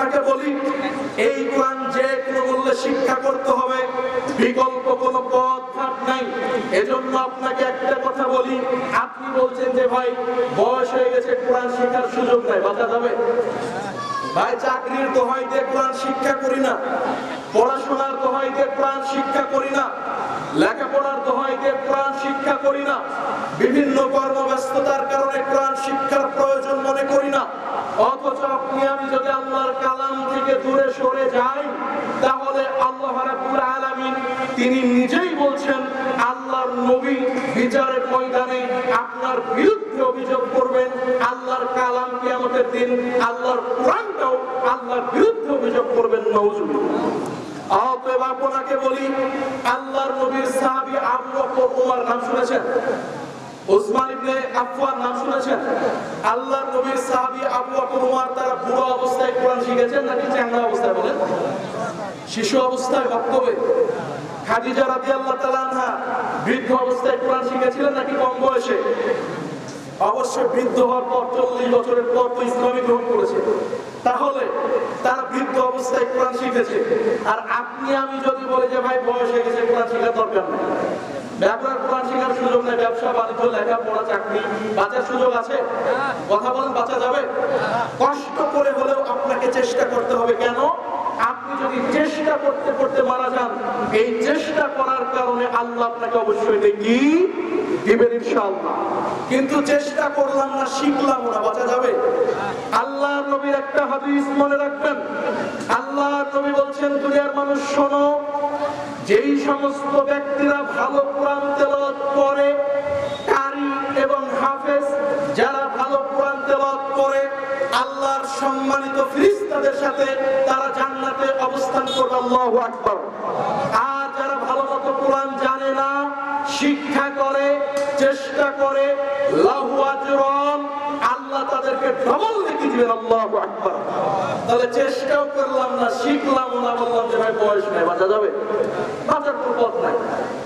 আপনাকে বলি, এই কোরআন যে কোনো মূল্যে শিক্ষা করতে হবে, বিকল্প কোনো পথ ঘাট নাই। এজন্য আপনাকে একটা কথা বলি, আপনি বলছেন যে ভাই বয়স হয়ে গেছে, কোরআন শেখার সুযোগ নাই, বাঁচা যাবে? ভাই চাকরির দোহাই দিয়ে কোরআন শিক্ষা করি না, পড়াশোনার দোহাই দিয়ে কোরআন শিক্ষা করি না, লেখাপড়ার দোহাই দিয়ে কোরআন শিক্ষা করি না, বিভিন্ন কর্মব্যস্ততার কারণে কোরআন শিক্ষার প্রয়োজন মনে করি না। অথচ আপনি আমি যদি আল্লাহর কালাম থেকে দূরে সরে যাই, তাহলে আল্লাহ রাব্বুল আলামিন তিনি নিজেই বলছেন, আল্লাহর নবী বিচারের ময়দানে আপনার বিরুদ্ধে অভিযোগ করবেন, আল্লাহর কালাম কিয়ামতের দিন, আল্লাহর কোরআনটাও আল্লাহর বিরুদ্ধে অভিযোগ করবেন। নাউজুবিল্লাহ। অতএব আপনাকে বলি, আল্লাহর নবীর সাহাবী আবু বকর ওমর নাম শুনেছেন? উসমান ইবনে আফফান নাম শুনেছেন? আল্লাহর নবীর সাহাবী আবু বকর ওমর তারা বুড়ো অবস্থায় কোরআন শিখেছেন নাকি চ্যাংড়া অবস্থায়? বলেন। শিশু অবস্থায় মক্তবে? খাদিজা রাদিয়াল্লাহু তাআলা আনহা বৃদ্ধ অবস্থায় কোরআন শিখেছিলেন নাকি কম বয়সে? অবশ্যই বৃদ্ধ হওয়ার পর 40 বছরের পর তো ইসলামী গ্রহণ করেছে, তাহলে তার বৃদ্ধ অবস্থায় কোরআন শিখেছে। আর আপনি আমি যদি বলি যে ভাই বয়স হয়ে গেছে, কোরআন শেখার দরকার নেই, আপনার কোরআন শেখার সুযোগ নেই, ব্যবসা বাণিজ্য লেখাপড়া চাকরি বাঁচার সুযোগ আছে? কথা বলেন, বাঁচা যাবে? কষ্ট করে হলেও আপনাকে চেষ্টা করতে হবে। কেন? আপনি যদি চেষ্টা করতে করতে মারা যান, এই চেষ্টা করার কারণে আল্লাহ আপনাকে অবশ্যই নেকি দিবেন ইনশাআল্লাহ। কিন্তু চেষ্টা করলাম না, শিখলাম না, বাঁচা যাবে? আল্লাহর নবীর একটা হাদিস মনে রাখবেন। আল্লাহর নবী বলছেন, দুনিয়ার মানুষ শোনো, যেই সমস্ত ব্যক্তিরা ভালো কোরআন তেলাওয়াত করে, কারি এবং হাফেজ যারা ভালো কোরআন তেলাওয়াত করে, আল্লাহর সম্মানিত ফেরেশতাদের সাথে তারা জান্নাতে অবস্থান করবে। আল্লাহু আকবার। আর যারা ভালো মতো কোরআন জানে না, শিক্ষা করে, চেষ্টা করে, লাহু আজরুন, আল্লাহ তাদেরকে ডবল নেকি দিবেন। আল্লাহু আকবার। তাহলে চেষ্টাও করলাম না, শিখলাম না, বললাম যে ভাই বয়স নেই, বাঁচা যাবে? বাঁচার কোনো পথ নাই।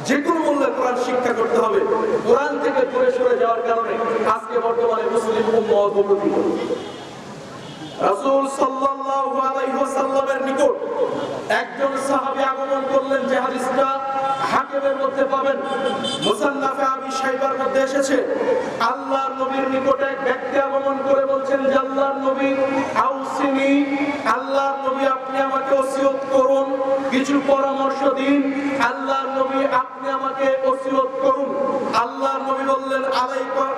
যে কোনো মূল্যে কোরআন শিক্ষা করতে হবে। কোরআন থেকে দূরে সরে যাওয়ার কারণে আজকে বর্তমানে মুসলিম উম্মত অবনতি। রাসূল সাল্লাল্লাহু আলাইহি ওয়াসাল্লামের নিকট একজন সাহাবী আগমন করলেন, যে হাদিসটা হাকিমের মধ্যে পাবেন, মুসান্নাফে আবি শাইবার মধ্যে এসেছে। আল্লাহর নবীর নিকট এক ব্যক্তি আগমন করে বলছেন যে আল্লাহর নবী আউসিনি, আল্লাহর নবী আপনি আমাকে ওসিয়ত করুন, কিছু পরামর্শ দিন। আল্লাহর নবী আপনি আমাকে ওসিয়ত করুন। আল্লাহর নবী বললেন,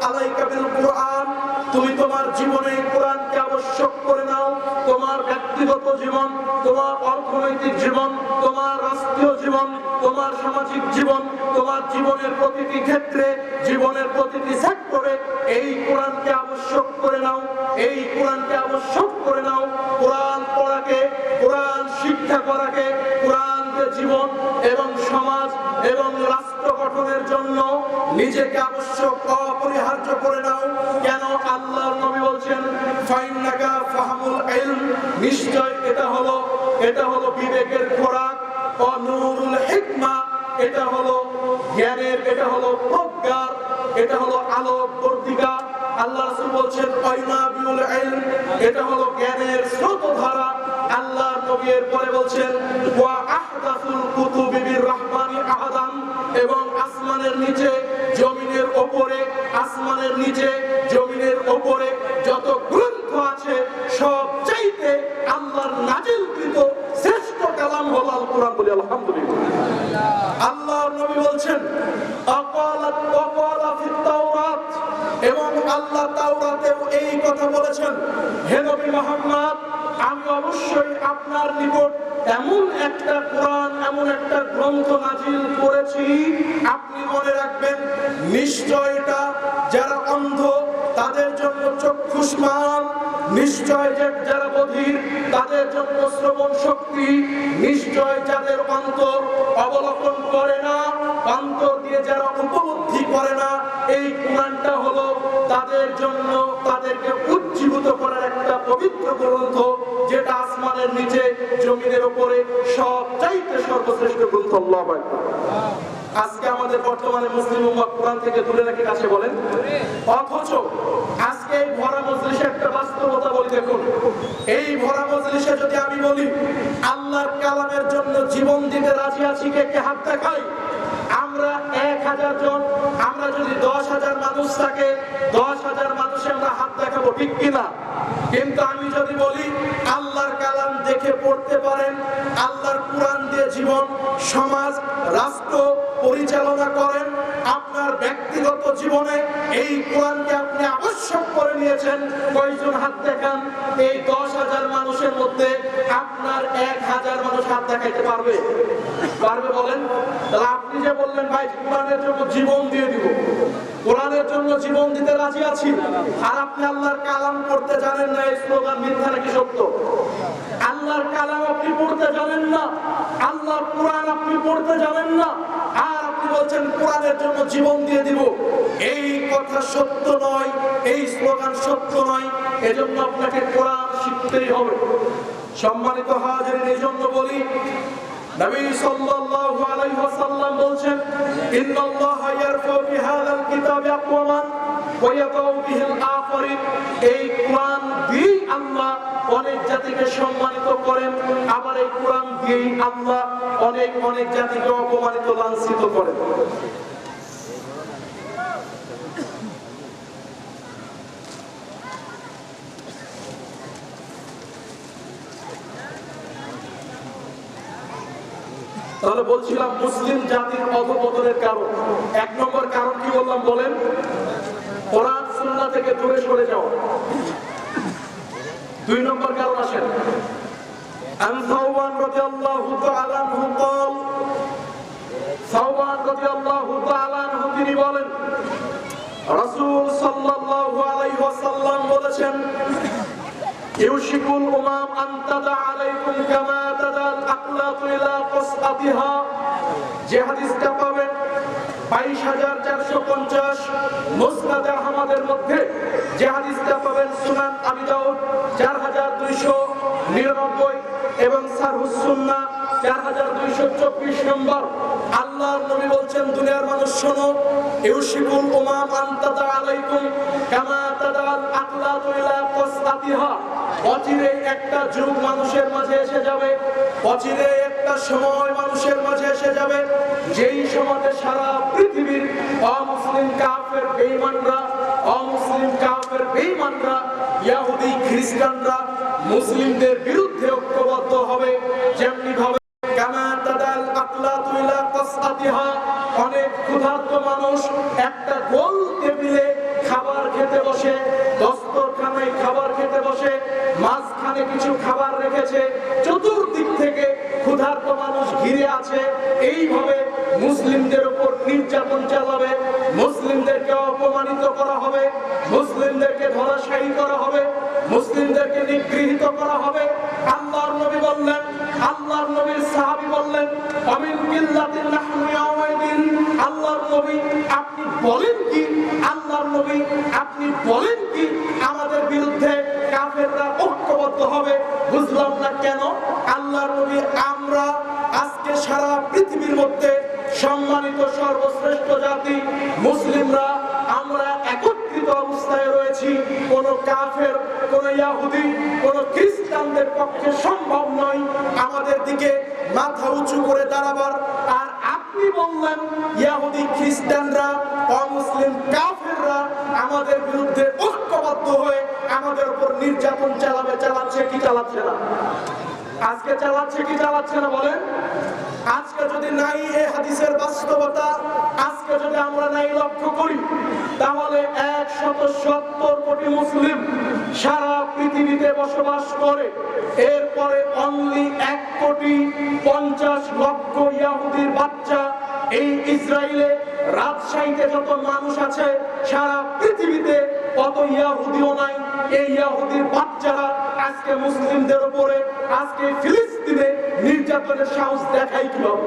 আলাইকা বিল কুরআন, তুমি তোমার জীবনে কোরআনকে আবশ্যক করে নাও। তোমার ব্যক্তিগত জীবন, তোমার অর্থনৈতিক জীবন, তোমার রাষ্ট্রীয় জীবন, তোমার সামাজিক জীবন, তোমার জীবনের প্রতিটি ক্ষেত্রে, জীবনের প্রতিটি সেক্টরে এই কোরআনকে আবশ্যক করে নাও, এই কোরআনকে আবশ্যক করে নাও। কোরআন পড়াকে, কোরআন শিক্ষা করাকে, কোরআনকে জীবন এবং সমাজ এবং রাষ্ট্র গঠনের জন্য নিজেকে আবশ্যক অপরিহার্য করে নাও। কেন? আল্লাহর নবী বলছেন, ফাইন্নাকা ফাহমুল ইলম, নিশ্চয় এটা হলো বিবেকের খোরাক, ও নূরুল হিকমা, এটা হলো জ্ঞানের, এটা হলো প্রজ্ঞার, এটা হলো আলোক বর্তিকা। আল্লাহ রাসূল বলছেন, আইনাবিউল ইলম, এটা হলো জ্ঞানের স্রোতধারা। আল্লাহর নবী এর পরে বলছেন, ওয়া আহদাসুল কুতুবি বির রাহমানি আহাদান, এবং আসমানের নিচে, জমিনের উপরে, আসমানের নিচে, জমিনের উপরে যত গ্রন্থ আছে সবচাইতে আল্লাহর নাজিলকৃত শ্রেষ্ঠ কালাম হলো আল কোরআন। বলি আলহামদুলিল্লাহ। আল্লাহর নবী বলছেন, ওয়াকালা ফিত তাওরাত, এবং আল্লাহ তাওরাতেও এই কথা বলেছেন, হে নবী মুহাম্মদ, আমি অবশ্যই আপনার নিকট এমন একটা কোরআন, এমন একটা গ্রন্থ নাজিল করেছি, আপনি মনে রাখবেন, নিশ্চয় এটা যারা অন্ধ তাদের জন্য চক্ষুষ্মান, নিশ্চয় যারা বধির তাদের জন্য শ্রবণ শক্তি, নিশ্চয় যাদের অন্তর অবলোকন করে না, অন্তর দিয়ে যারা উপলব্ধি করে না, এই কোরআনটা হলো তাদের জন্য, তাদেরকে উজ্জীবিত করার একটা পবিত্র গ্রন্থ, যেটা আসমানের নিচে, জমিনের উপরে সবচাইতে সর্বশ্রেষ্ঠ গ্রন্থ। আল্লাহু আকবার। আজকে আমাদের বর্তমানে মুসলিম উম্মাহ কোরআন থেকে দূরে নাকি কাছে বলেন? অথচ আজকে এই ভরা মজলিসে একটা বাস্তবতা বলি, দেখুন এই ভরা মজলিসে যদি আমি বলি আল্লাহর কালামের জন্য জীবন দিতে রাজি আছি, কে হাত দেখাই? আমরা 1000 জন, আমরা যদি 10,000 মানুষ থাকে 10,000 মানুষে আমরা হাত দেখাবো, ঠিক কিনা? কিন্তু আমি যদি বলি আল্লাহর কালাম দেখে পড়তে পারেন, আল্লাহর কোরআন দিয়ে জীবন, সমাজ, রাষ্ট্র পরিচালনা করেন, আপনার ব্যক্তিগত জীবনে এই কোরআনকে আপনি আবশ্যক করে নিয়েছেন, কয়জন হাত দেখান? এই 10,000 মানুষের মধ্যে আপনার 1000 মানুষ হাত দেখাইতে পারবে? পারবে বলেন? তাহলে আপনি যে বললেন ভাই কোরআনের জন্য জীবন দিয়ে দিব, কোরআনের জন্য জীবন দিতে রাজি আছি, আর আপনি আল্লাহর কালাম পড়তে জানেন না, এই স্লোগান মিথ্যা নাকি সত্য? আল্লাহর কালাম আপনি পড়তে জানেন না, আল্লাহর কোরআন আপনি পড়তে জানেন না, আর আপনি বলছেন কোরআনের জন্য জীবন দিয়ে দিব। এই কথা সত্য নয়, এই স্লোগান সত্য নয়। এজন্য আপনাকে কোরআন শিখতেই হবে। সম্মানিত হাজিরিন, এই জন্য বলি নবী সাল্লাল্লাহু আলাইহি ওয়াসাল্লাম বলেন, ইন্নাল্লাহা ইয়ারফাউ বিহাযাল কিতাবি আকওয়ামান ওয়া ইয়াদাউ বিহিল আখারিন। এই কোরআন দিয়ে আল্লাহ অনেক জাতিকে সম্মানিত করেন, আবার এই কোরআন দিয়ে আল্লাহ অনেক জাতিকে অপমানিত, লাঞ্ছিত করেন। তাহলে বলছিলাম মুসলিম জাতির অধঃপতনের কারণ, 1 নম্বর কারণ কি বললাম বলেন? কোরআন সুন্নাহ থেকে দূরে সরে যাওয়া। 2 নম্বর কারণ আসেন, আন সাওবান রাদিয়াল্লাহু তাআলা আনহু قال, সাওবান রাদিয়াল্লাহু তাআলা আনহু তিনি বলেন রাসূল সাল্লাল্লাহু আলাইহি ওয়াসাল্লাম বলেছেন, ইউশিকুল উমাম আন তাদা আলাইকুম কামা তাদাল আকলাতু ইলা কসআতিহা। যে হাদিসটা পাবেন 22450 মুসনাদ আহমদের মধ্যে, যে হাদিসটা পাবেন সুনান আবি দাউদ 4299 এবং সারহুস সুন্নাহ 4224 নম্বর। আল্লাহর নবী বলছেন, দুনিয়ার মানুষ শোনো, ইউশিকুল উমাম আন তাদা আলাইকুম কামা তাদাল আকলাতু ইলা কসআতিহা। অচিরে একটা যুগ মানুষের মাঝে এসে যাবে, অচিরে একটা সময় মানুষের মাঝে এসে যাবে, যেই সমাজে সারা পৃথিবীর অমুসলিম কাফের বেঈমানরা, অমুসলিম কাফের বেঈমানরা, ইহুদি খ্রিস্টানরা মুসলিমদের বিরুদ্ধে ঐক্যবদ্ধ হবে। যেমনি ভাবে কামা তাদাল আকলাতু ইলা কসআতিহা, অনেক ক্ষুধার্ত মানুষ একটা গোল টেবিলে খাবার খেতে বসে, দস্তরখানায় খাবার খেতে বসে, মাঝখানে কিছু খাবার রেখেছে, চতুর্দিক থেকে ক্ষুধার্ত মানুষ ঘিরে আছে। এইভাবে মুসলিমদের উপর নির্যাতন চালাবে, মুসলিমদেরকে অপমানিত করা হবে, মুসলিমদেরকে ধরাশায়ী করা হবে, মুসলিমদেরকে নিগৃহীত করা হবে। আল্লাহর নবী বললেন, আল্লাহর নবীর সাহাবী বললেন, আমিন কিল্লাতিন নাহনু ইয়াওমাইদিন। আল্লাহর নবী আপনি বলেন কি, আল্লাহর নবী আপনি বলেন কি আমাদের বিরুদ্ধে কাফেররা ঐক্যবদ্ধ হবে? বুঝলাম না কেন? আল্লাহর নবী, আমরা আজকে সারা পৃথিবীর মধ্যে সম্মানিত সর্বশ্রেষ্ঠ জাতি মুসলিমরা, আমরা একত্রিত অবস্থায় রয়েছি। কোন কাফের, কোন ইহুদি, কোন খ্রিস্টানদের পক্ষে সম্ভব নয় আমাদের দিকে মাথা উঁচু করে দাঁড়াবার। আর আপনি বললেন ইহুদি খ্রিস্টানরা, অমুসলিম কাফেররা আমাদের বিরুদ্ধে ঐক্যবদ্ধ হয়ে আমাদের উপর নির্যাতন চালাবে। চালাচ্ছে কি চালাচ্ছে না? আজকে চালাচ্ছে কি চালাচ্ছে না বলেন? আজকে যদি নাই এই হাদিসের বাস্তবতা, আজকে যদি আমরা নাই লক্ষ্য করি, তাহলে 170 কোটি মুসলিম সারা পৃথিবীতে বসবাস করে। এরপরে অনলি 1,50,00,000 ইহুদির বাচ্চা এই ইসরায়েলে, রাজশাহীতে যত মানুষ আছে সারা পৃথিবীতে অত ইহুদিও নাই। এই ইহুদির বাচ্চারা আজকে মুসলিমদের উপরে, আজকে ফিলিস্তিনে নির্যাতনের সাহস দেখায় কিভাবে?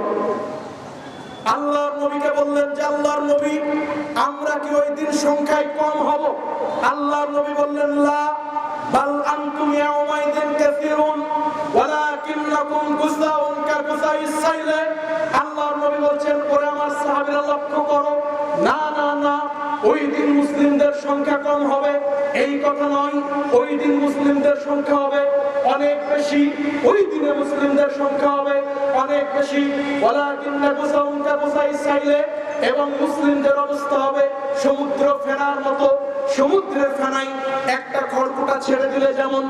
আল্লাহর নবীকে বললেন যে আল্লাহর নবী, আমরা কি ওই দিন সংখ্যায় কম হব? আল্লাহর নবী বললেন, লা বাল আনতুম ইয়াওমাইদিন কাসীরুন ওয়ালাকিন্নাকুম গুসাউন কাগুসাইস সাইলে। আল্লাহর নবী বলছেন, ওরে আমার সাহাবী লক্ষ্য করো, না না না, ওই দিন মুসলিমদের সংখ্যা কম হবে এই কথা নয়, ওই দিন মুসলিমদের সংখ্যা হবে অনেক বেশি, ওই দিনে মুসলিমদের সংখ্যা হবে অনেক বেশি। ওয়ালাকিন্না গুসাউনকা গুসাইসাইলে, এবং মুসলিমদের অবস্থা হবে সমুদ্র ফেনার মতো। সমুদ্রের ফেনায় একটা খড়কুটা ছেড়ে দিলে যেমন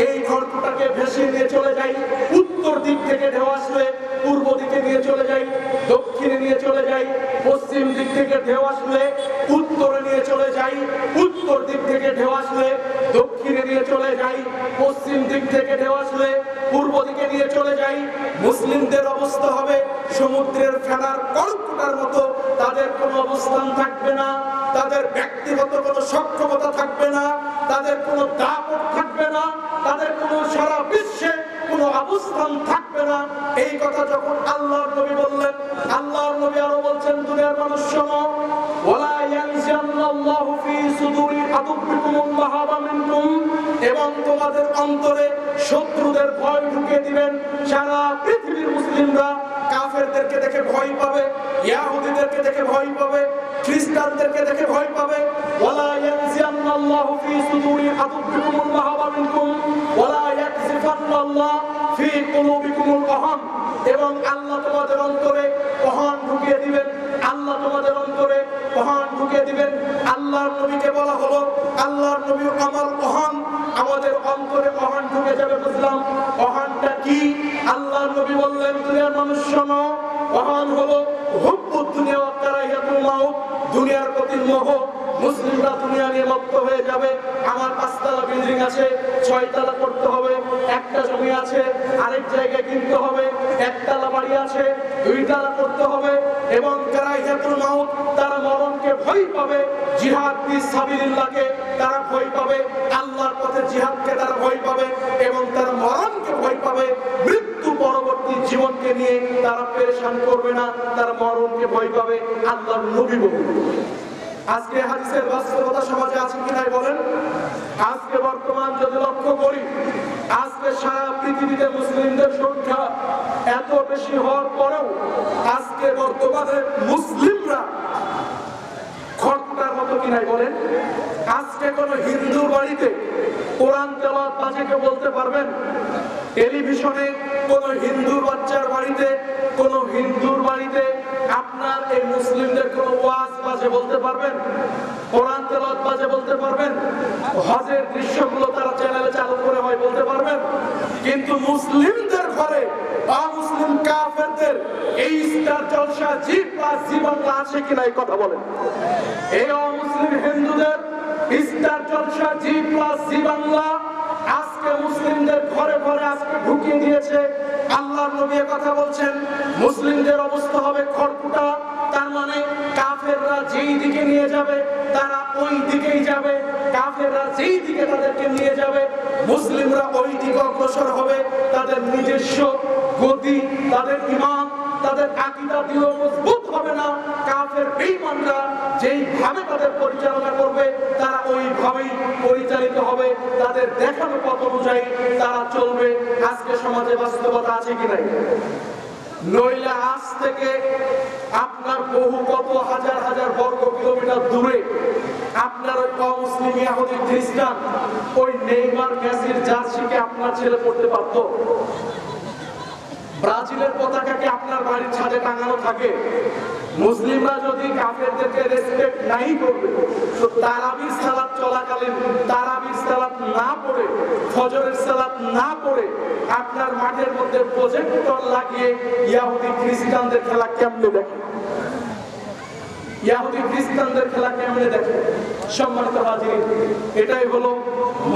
এই খড়কুটাকে ভেসে নিয়ে চলে যায়, উত্তর দিক থেকে ঢেউ আসলে পূর্ব দিকে নিয়ে চলে যায়, দক্ষিণে নিয়ে চলে যায়, পশ্চিম দিক থেকে ঢেউ আসলে উত্তরে নিয়ে চলে যায়, উত্তর দিক থেকে ঢেউ আসলে দক্ষিণে নিয়ে চলে যায়, পশ্চিম দিক থেকে ঢেউ আসলে পূর্ব দিকে নিয়ে চলে যায়। মুসলিমদের অবস্থা হবে সমুদ্রের ফেনার খড়কুটার মতো। তাদের কোনো অবস্থান থাকবে না, তাদের ব্যক্তিগত কোনো সক্ষমতা থাকবে না, তাদের কোনো দাপট থাকবে না, তাদের কোনো সারা বিশ্বে কোনো অবস্থান থাকবে না। এই কথা যখন আল্লাহর নবী বললেন, আল্লাহর নবী আরো বলছেন, দুনিয়ার মানুষ শোনো, ওয়ালা ইয়ানজিআল্লাহু ফি সুদুরি আদুবিকুমুল মাহাবা মিনকুম, এবং তোমাদের অন্তরে শত্রুদের ভয় ঢুকিয়ে দিবেন। সারা পৃথিবীর মুসলিমরা কাফেরদেরকে দেখে ভয় পাবে, ইহুদিদেরকে দেখে ভয় পাবে, খ্রিস্টানদেরকে দেখে ভয় পাবে। ওয়ালা ইয়ানজিআল্লাহু ফি সুদুরি আদুবিকুমুল মাহাবা মিনকুম ওয়ালা ইয়াকযিফান্নাল্লাহু ফি কুলুবিকুমুল ওহাম, এবং আল্লাহ তোমাদের অন্তরে ওহান ঢুকিয়ে দিবেন, আল্লাহ তোমাদের অন্তরে ওহান ঢুকিয়ে দিবেন। আল্লাহর নবীকে বলা হলো, আল্লাহর নবী আমার ওহান, আমাদের অন্তরে ওহান ঢুকে যাবে। বুঝলাম ওহানটা কি? আল্লাহর নবী বললেন, দুনিয়ার মানুষ শোনো, ওহান হলো হুব্বুদ দুনিয়া ওয়া কারাহিয়াতুল মাউত, দুনিয়ার প্রতি মোহ। মুসলিমরা দুনিয়া নিয়ে মত্ত হয়ে যাবে। আমার 5 তলা বিল্ডিং আছে, 6 তলা করতে হবে, একটা জমি আছে আরেক জায়গায় কিনতে হবে, 1 তলা বাড়ি আছে 2 তলা করতে হবে, এবং কারাহিয়াতুল মাউত, তারা মরণকে ভয় পাবে, জিহাদ ফি সাবিলিল্লাহকে তারা ভয় পাবে, আল্লাহর পথে জিহাদকে তারা ভয় পাবে, এবং তারা মরণকে ভয় পাবে। মৃত্যু পরবর্তী জীবনকে নিয়ে তারা পেরেশান করবে না, তারা মরণকে ভয় পাবে। আল্লাহর নবী বলেন। আজকে হাদিসের বাস্তবতা সমাজে আছে কি নাই বলেন? আজকে বর্তমান যদি লক্ষ্য করি, আজকে সারা পৃথিবীতে মুসলিমদের সংখ্যা এত বেশি হওয়ার পরেও আজকে বর্তমানে মুসলিমরা খড়কুটার মতো কি নাই বলেন? আজকে কোন হিন্দুর বাড়িতে কোরআন তেলাওয়াত বাজে কেউ বলতে পারবেন? টেলিভিশনে কোন হিন্দুর বাচ্চার বাড়িতে, কোন হিন্দুর বাড়িতে আপনার এই মুসলিমদের কোন ওয়াজ বাজে বলতে পারবেন? কোরআন তেলাওয়াত বাজে বলতে পারবেন? হজের দৃশ্যগুলো তারা চ্যানেলে চালু করে হয় বলতে পারবেন? কিন্তু মুসলিমদের ঘরে অমুসলিম কাফেরদের এই স্টার জলসা জি প্লাস জি বাংলা আছে কিনা এই কথা বলেন। এই অমুসলিম হিন্দুদের স্টার জলসা জি প্লাস জি বাংলা আজকে মুসলিমদের ঘরে ঘরে আজকে ঢুকিয়ে দিয়েছে। আল্লাহর নবী কথা বলছেন, মুসলিমদের অবস্থা হবে খড়কুটা। তার মানে কাফেররা যেই দিকে নিয়ে যাবে তারা ওই দিকেই যাবে, কাফেররা যেই দিকে তাদেরকে নিয়ে যাবে মুসলিমরা ওই দিকে অগ্রসর হবে। তাদের নিজস্ব গতি, তাদের ঈমান, তাদের আকীদা দিও মজবুত হবে না। কাফের বেঈমানরা যেইভাবে তাদের পরিচালনা করবে তারা ওইভাবেই পরিচালিত হবে, তাদের দেখানো পথ অনুযায়ী তারা চলবে। আজকে সমাজে বাস্তবতা আছে কি নাই? নইলে আজ থেকে আপনার বহু কত হাজার হাজার বর্গ কিলোমিটার দূরে আপনার ওই অমুসলিম ইহুদি খ্রিস্টান ওই নেইমার মেসির জার্সিকে আপনার ছেলে পড়তে পারত? ব্রাজিলের পতাকাকে আপনার বাড়ির ছাদে টাঙানো থাকে। মুসলিমরা যদি কাফেরদেরকে রেসপেক্ট নাই করবে, তো তারাবির সালাত চলাকালীন তারাবির সালাত না পড়ে, ফজরের সালাত না পড়ে আপনার মাঠের মধ্যে প্রজেক্টর লাগিয়ে ইহুদি খ্রিস্টানদের খেলা কেমনে দেখে? ইহুদি খ্রিস্টানদের খেলা কেমনে দেখে? সম্মানিত হাজিরিন, এটাই হলো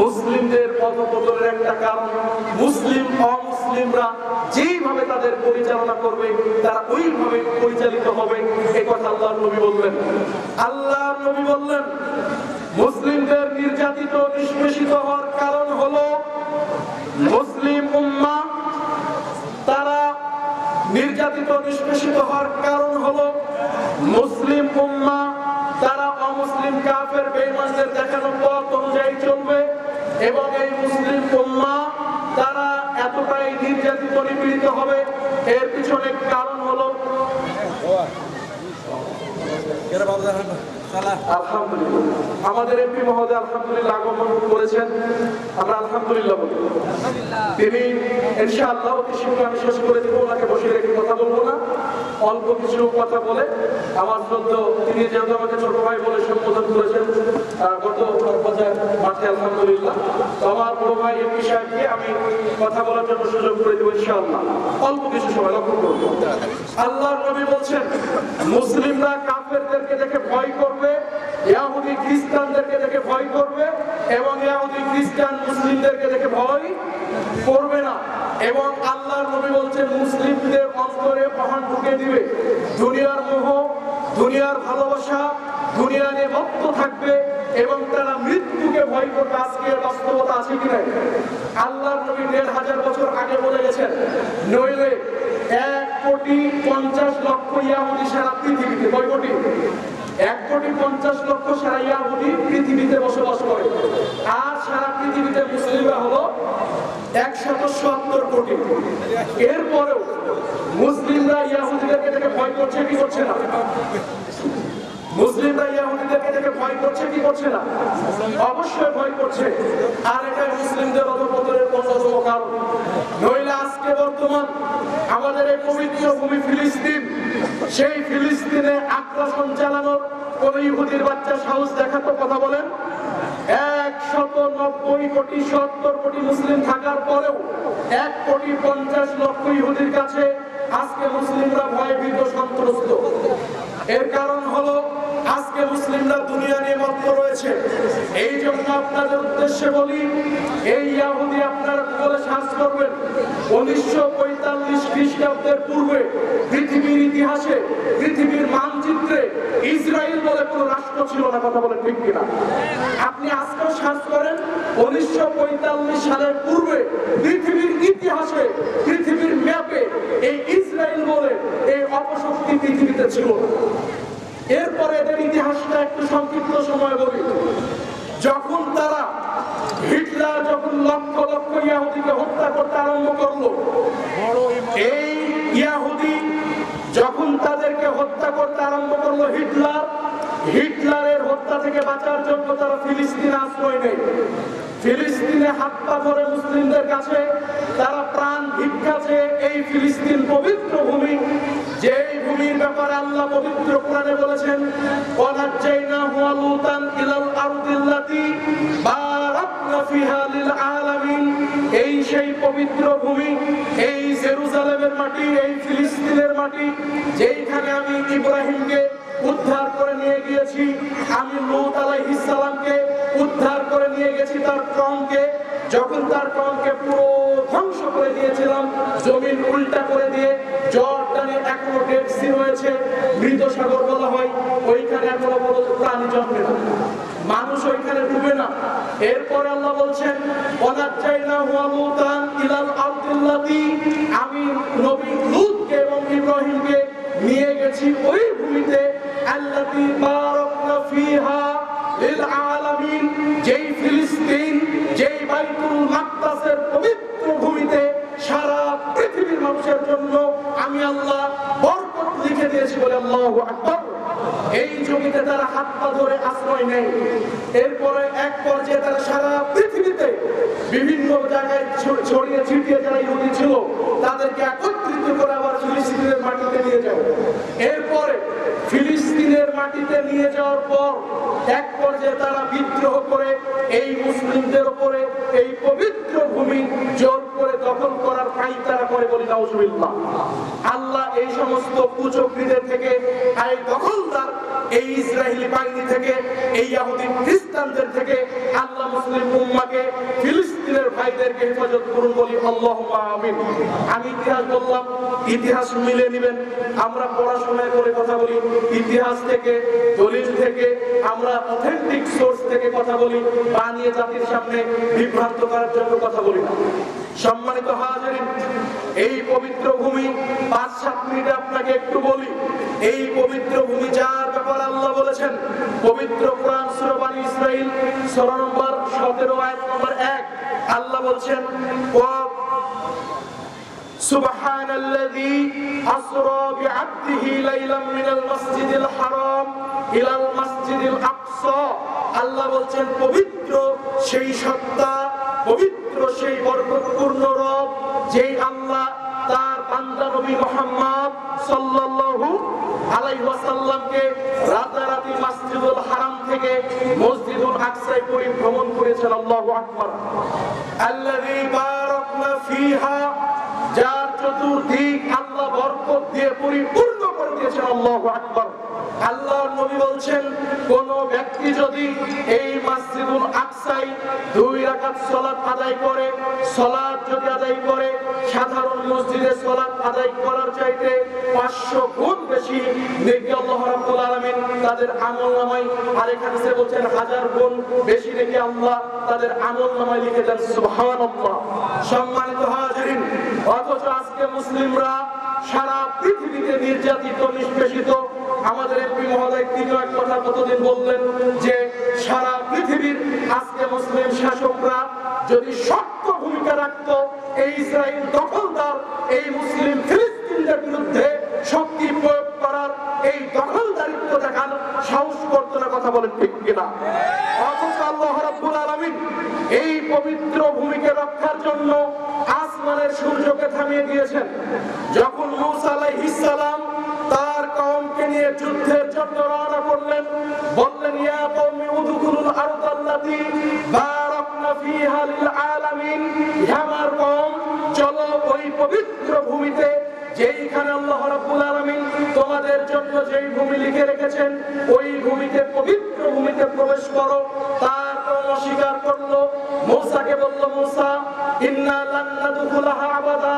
মুসলিমদের পদপতনের একটা কারণ। মুসলিম অমুসলিমরা যেইভাবে তাদের পরিচালনা করবে তারা ওইভাবে পরিচালিত হবে, এই কথা আল্লাহর নবী বললেন। আল্লাহর নবী বললেন, মুসলিমদের নির্যাতিত নিষ্পেষিত হওয়ার কারণ হলো মুসলিম উম্মাহ, তারা নির্যাতিত নিষ্পেষিত হওয়ার কারণ হলো মুসলিম উম্মাহ, তারা অমুসলিম কাফের বেঈমানদের দেখানো পথ অনুযায়ী চলবে, এবং এই মুসলিম উম্মাহ তারা এতটাই নির্যাতিত নিপীড়িত হবে। এর পিছনে কারণ হলো আলহামদুলিল্লাহ আমাদের এমপি মহোদয় আলহামদুলিল্লাহ আগমন করেছেন, আমরা আলহামদুলিল্লাহ বলি। তিনি ইনশাআল্লাহ অতি শীঘ্র আমি শেষ করে দিব, ওনাকে বসে রেখে কথা বলবো না, অল্প কিছু কথা বলে আমার শ্রদ্ধ তিনি যেহেতু আমাকে ছোট ভাই বলে সম্বোধন করেছেন গত পর্যায়ের মাঠে আলহামদুলিল্লাহ, তো আমার বড় ভাই এমপি সাহেবকে আমি কথা বলার জন্য সুযোগ করে দেবো ইনশাআল্লাহ। অল্প কিছু সময় লক্ষ্য করবো। আল্লাহর নবী বলছেন মুসলিমরা কাফেরদেরকে দেখে ভয় করবে, ইহুদি খ্রিস্টানদেরকে দেখে ভয় করবে, এবং ইহুদি খ্রিস্টান মুসলিমদেরকে দেখে ভয় করবে না। এবং আল্লাহর নবী বলছেন মুসলিমদের অন্তরে পাহাড় ঢুকে দিবে দুনিয়ার মোহ, দুনিয়ার ভালোবাসা, দুনিয়া নিয়ে মত্ত থাকবে এবং তারা মৃত্যুকে ভয় করবে। আজকের বাস্তবতা আছে কি নাই? আল্লাহর নবী ১৫০০ বছর আগে বলে গেছেন নইলে ১,৫০,০০,০০০ ইহুদি সারা পৃথিবীতে, কয় কোটি? ১,৫০,০০,০০০ সারা ইহুদি পৃথিবীতে বসবাস করে, আর সারা পৃথিবীতে মুসলিমরা হলো ১৭৭ কোটি। এরপরেও মুসলিমরা ইহুদিদেরকে দেখে ভয় করছে কি করছে না? মুসলিমরা ইহুদিদেরকে দেখে ভয় করছে কি করছে না? অবশ্যই ভয় করছে। আর এটা মুসলিমদের অধঃপতনের অন্যতম কারণ। নইলে আজকে বর্তমান আমাদের এই পবিত্র ভূমি ফিলিস্তিন, সেই ফিলিস্তিনে আগ্রাসন চালানোর কোন ইহুদির বাচ্চা সাহস দেখাতো? কথা বলেন। ১৯০ কোটি ৭০ কোটি মুসলিম থাকার পরেও ১,৫০,০০,০০০ ইহুদির কাছে আজকে মুসলিমরা ভয়ে ভীত সন্ত্রস্ত। এর কারণ হলো আজকে মুসলিমরা দুনিয়া নিয়ে মত্ত রয়েছে। এই জন্য আপনাদের উদ্দেশ্যে বলি, এই ইহুদি আপনারা বলে সার্চ করবেন ১৯৪৫ খ্রিস্টাব্দের পূর্বে পৃথিবীর ইতিহাসে, পৃথিবীর মানচিত্রে ইসরায়েল বলে কোনো রাষ্ট্র ছিল না। কথা বলেন ঠিক কিনা? আপনি আজকেও সার্চ করেন ১৯৪৫ সালের পূর্বে পৃথিবীর ইতিহাসে, পৃথিবীর ম্যাপে এই ইসরায়েল বলে এই অপশক্তি পৃথিবীতে ছিল। এরপরে এদের ইতিহাসটা একটু সংক্ষিপ্ত সময় বলি। যখন তারা হিটলার যখন লক্ষ লক্ষ ইহুদিকে হত্যা করতে আরম্ভ করলো, এই ইহুদি যখন তাদেরকে হত্যা করতে আরম্ভ করলো, হিটলারের হত্যা থেকে বাঁচার জন্য তারা ফিলিস্তিনে আশ্রয় নেয়। ফিলিস্তিনে হাত পা ধরে মুসলিমদের কাছে তারা প্রাণ ভিক্ষা চেয়ে এই ফিলিস্তিন পবিত্র ভূমি, যেই ভূমির ব্যাপারে আল্লাহ পবিত্র কোরআনে বলেছেন ওয়ানাজ্জাইনাহু ওয়া লুতান ইলাল আরদিল্লাতী বারাকনা ফিহা লিল আলামিন, এই সেই পবিত্র ভূমি, এই জেরুজালেমের মাটি, এই ফিলিস্তিনের মাটি, যেইখানে আমি ইব্রাহিমকে উদ্ধার করে নিয়ে গিয়েছি, আমি লূত আলাইহিস সালামকে উদ্ধার করে নিয়ে গেছি তার কওমকে, যখন তার কওমকে পুরো ধ্বংস করে দিয়েছিলাম, জমিন উল্টা করে দিয়ে জর্ডানে এখনো ডেড সি রয়েছে, মৃত সাগর বলা হয়, ওইখানে এখনো কোনো প্রাণী জন্মে না, মানুষ ওইখানে ডুবে না। এরপরে আল্লাহ বলছেন ওয়ানাজ্জাইনাহু ওয়া লুতান ইলাল আরদিল্লাতী, আমি নবী লূতকে এবং ইব্রাহিমকে নিয়ে গেছি ওই ভূমিতে আল্লাতী বারাকনা ফিহা লিল আলামিন, যেই ফিলিস্তিন, যেই বাইতুল মাকদাসের পবিত্র ভূমিতে সারা পৃথিবীর মানুষের জন্য আমি আল্লাহ বরকত লিখে দিয়েছি বলে আল্লাহু আকবার। এই জমিতে তারা হাত পা ধরে আশ্রয় নেয়। এরপরে এক পর্যায়ে তারা সারা পৃথিবীতে বিভিন্ন জায়গায় ছড়িয়ে ছিটিয়ে যারা ইহুদি ছিল তাদেরকে একত্রিত করে আবার ফিলিস্তিনের মাটিতে নিয়ে যায়। এরপরে ফিলিস্তিনের মাটিতে নিয়ে যাওয়ার পর এক পর্যায়ে তারা বিদ্রোহ করে এই মুসলিমদের উপরে এই পবিত্র ভূমি জোর করে দখল করার পায়তারা করে, বলি নাউজুবিল্লাহ। আল্লাহ এই সমস্ত কুচক্রীদের থেকে, এই দখলদার এই ইসরায়েলি বাহিনী থেকে, এই ইহুদি খ্রিস্টানদের থেকে আল্লাহ মুসলিম উম্মাহকে, ফিলিস্তিনের ভাইদেরকে হেফাজত করুন, বলি আল্লাহুম্মা আমিন। আমি ইতিহাস বললাম, ইতিহাস মিলে নেবেন। আমরা পড়াশোনা করে কথা বলি, ইতিহাস থেকে, দলিল থেকে, আমরা অথেন্টিক সোর্স থেকে কথা বলি, বানিয়ে জাতির সামনে বিভ্রান্ত করার জন্য কথা বলি না। সম্মানিত হাজিরিন, এই পবিত্র ভূমি ৫-৭ মিনিটে আপনাকে একটু বলি। এই পবিত্র ভূমি যার ব্যাপারে আল্লাহ বলেছেন পবিত্র কোরআন সূরা বনী ইসরাইল সূরা নম্বর ১৭ আয়াত নম্বর ১, আল্লাহ বলছেন সুবহানাল্লাযী আসরা বিআবদিহি লাইলাম মিনাল মাসজিদিল হারাম ইলাল মাসজিদিল আকসা। আল্লাহ বলছেন পবিত্র সেই সত্তা, পবিত্র সেই বরকতপূর্ণ রব, যেই আল্লাহ তার বান্দা নবী মুহাম্মদ সাল্লাল্লাহু আলাইহি ওয়াসাল্লামকে রাতারাতি মসজিদুল হারাম থেকে মসজিদুল আকসায় পরিভ্রমণ করেছেন। আল্লাহু আকবার। আল্লাযী বারাকনা ফিহা, যার চতুর্দিক আল্লাহ বরকত দিয়ে পরিপূর্ণ করে দিয়েছেন। আল্লাহু আকবার। আল্লাহর নবী বলছেন কোন ব্যক্তি যদি এই মসজিদুল আকসায় 2 রাকাত সালাত আদায় করে, সালাত যদি আদায় করে সাধারণ মসজিদে সালাত আদায় করার চাইতে 500 গুণ বেশি নেকি আল্লাহ রাব্বুল আলামিন তাদের আমলনামায়, আরেক হাদিসে বলছেন 1000 গুণ বেশি নেকি আল্লাহ তাদের আমলনামায় লিখে দেন। সুবহানাল্লাহ। সম্মানিত হাজিরিন, অথচ আজকে মুসলিমরা সারা পৃথিবীতে নির্যাতিত, নিষ্পেষিত। আমাদের এমপি মহোদয় তিনিও এক কথা কতদিন বললেন যে সারা পৃথিবীর আজকে মুসলিম শাসকরা যদি শক্ত ভূমিকা রাখতো, এই ইসরায়েল দখলদার এই মুসলিম ফিলিস্তিনদের বিরুদ্ধে শক্তি প্রয়োগ করার, এই দখলদারিত্ব দেখার সাহস করতো না। কথা বলেন ঠিক কিনা? অথচ আল্লাহ রাব্বুল আলামিন এই পবিত্র ভূমিকে রক্ষার জন্য আসমানের সূর্যকে থামিয়ে দিয়েছেন। যখন মূসা আলাইহিস সালাম তার কওমকে নিয়ে যুদ্ধের জন্য রওনা করলেন, বললেন ইয়া কওমি উদখুলুল আরদাল্লাতী বারাকনা ফিহা লিল আলামিন, হে আমার কওম চলো ওই পবিত্র ভূমিতে যেইখানে আল্লাহ রাব্বুল আলামিন তোমাদের জন্য যেই ভূমি লিখে রেখেছেন ওই ভূমিতে, পবিত্র ভূমিতে প্রবেশ করো। তার কওম অস্বীকার করলো। মূসাকে বলল মূসা ইন্না লান নাদখুলাহা আবাদা,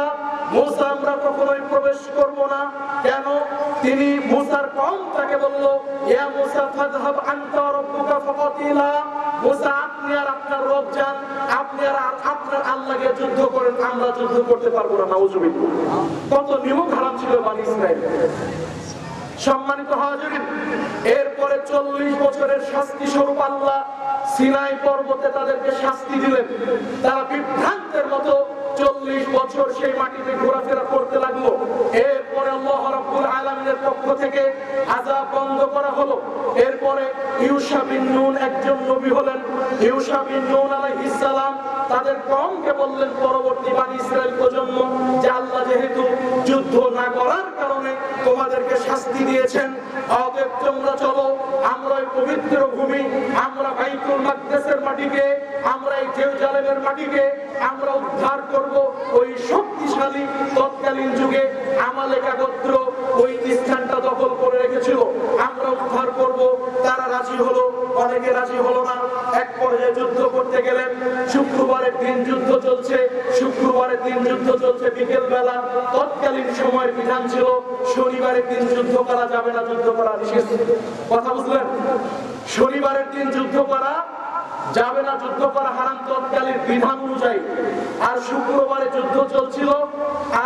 মূসা আমরা কখনোই প্রবেশ করব না। কেন? তিনি মূসার কওম তাকে বলল ইয়া মূসা ফাযহাব আনতা রাব্বুকা ফাকাতিলা, মূসা আপনি আর আপনার রব যান, আপনি আর আপনার আল্লাহকে যুদ্ধ করেন, আমরা যুদ্ধ করতে পারবো না। নাউজুবিল্লাহ। কত নিমক হারাম ছিল বনি ইসরাইল। সম্মানিত হাজিরিন, এরপরে 40 বছরের শাস্তি স্বরূপ আল্লাহ সিনাই পর্বতে তাদেরকে শাস্তি দিলেন। তারা বিভ্রান্তের মতো 40 বছর সেই মাটিতে ঘোরাফেরা করতে লাগলো। এরপরে আল্লাহ রাব্বুল আলামিনের পক্ষ থেকে আযাব বন্ধ করা হলো। এরপরে ইউশা বিন নুন একজন নবী হলেন। ইউশা বিন নুন আলাইহিস সালাম তাদের কওমকে বললেন, পরবর্তী বনি ইসরাইল প্রজন্ম, যে আল্লাহ যেহেতু যুদ্ধ না করার কারণে তোমাদেরকে শাস্তি দিয়েছেন, অতএব তোমরা চলো আমরা এই পবিত্র ভূমি, আমরা বাইতুল মাকদেসের মাটিকে, আমরা এই জেরুজালেমের মাটিকে আমরা উদ্ধার করব। ওই শক্তিশালী তৎকালীন যুগে আমালেকা গোত্র ওই স্থানটা দখল করে রেখেছিল, আমরা উদ্ধার করব। তারা রাজি হলো, অনেকে রাজি হলো না। এক পর্যায়ে যুদ্ধ করতে গেলেন। শুক্রবারের দিন যুদ্ধ চলছে, শুক্রবারের দিন যুদ্ধ চলছে বিকেল বেলা। তৎকালীন সময়ের বিধান ছিল শনিবারের দিন যুদ্ধ করা যাবে না, যুদ্ধ করা নিষেধ। কথা বুঝলেন? শনিবারের দিন যুদ্ধ করা যাবে না, যুদ্ধ করা হারাম তৎকালীন বিধান অনুযায়ী। আর শুক্রবারে যুদ্ধ চলছিল,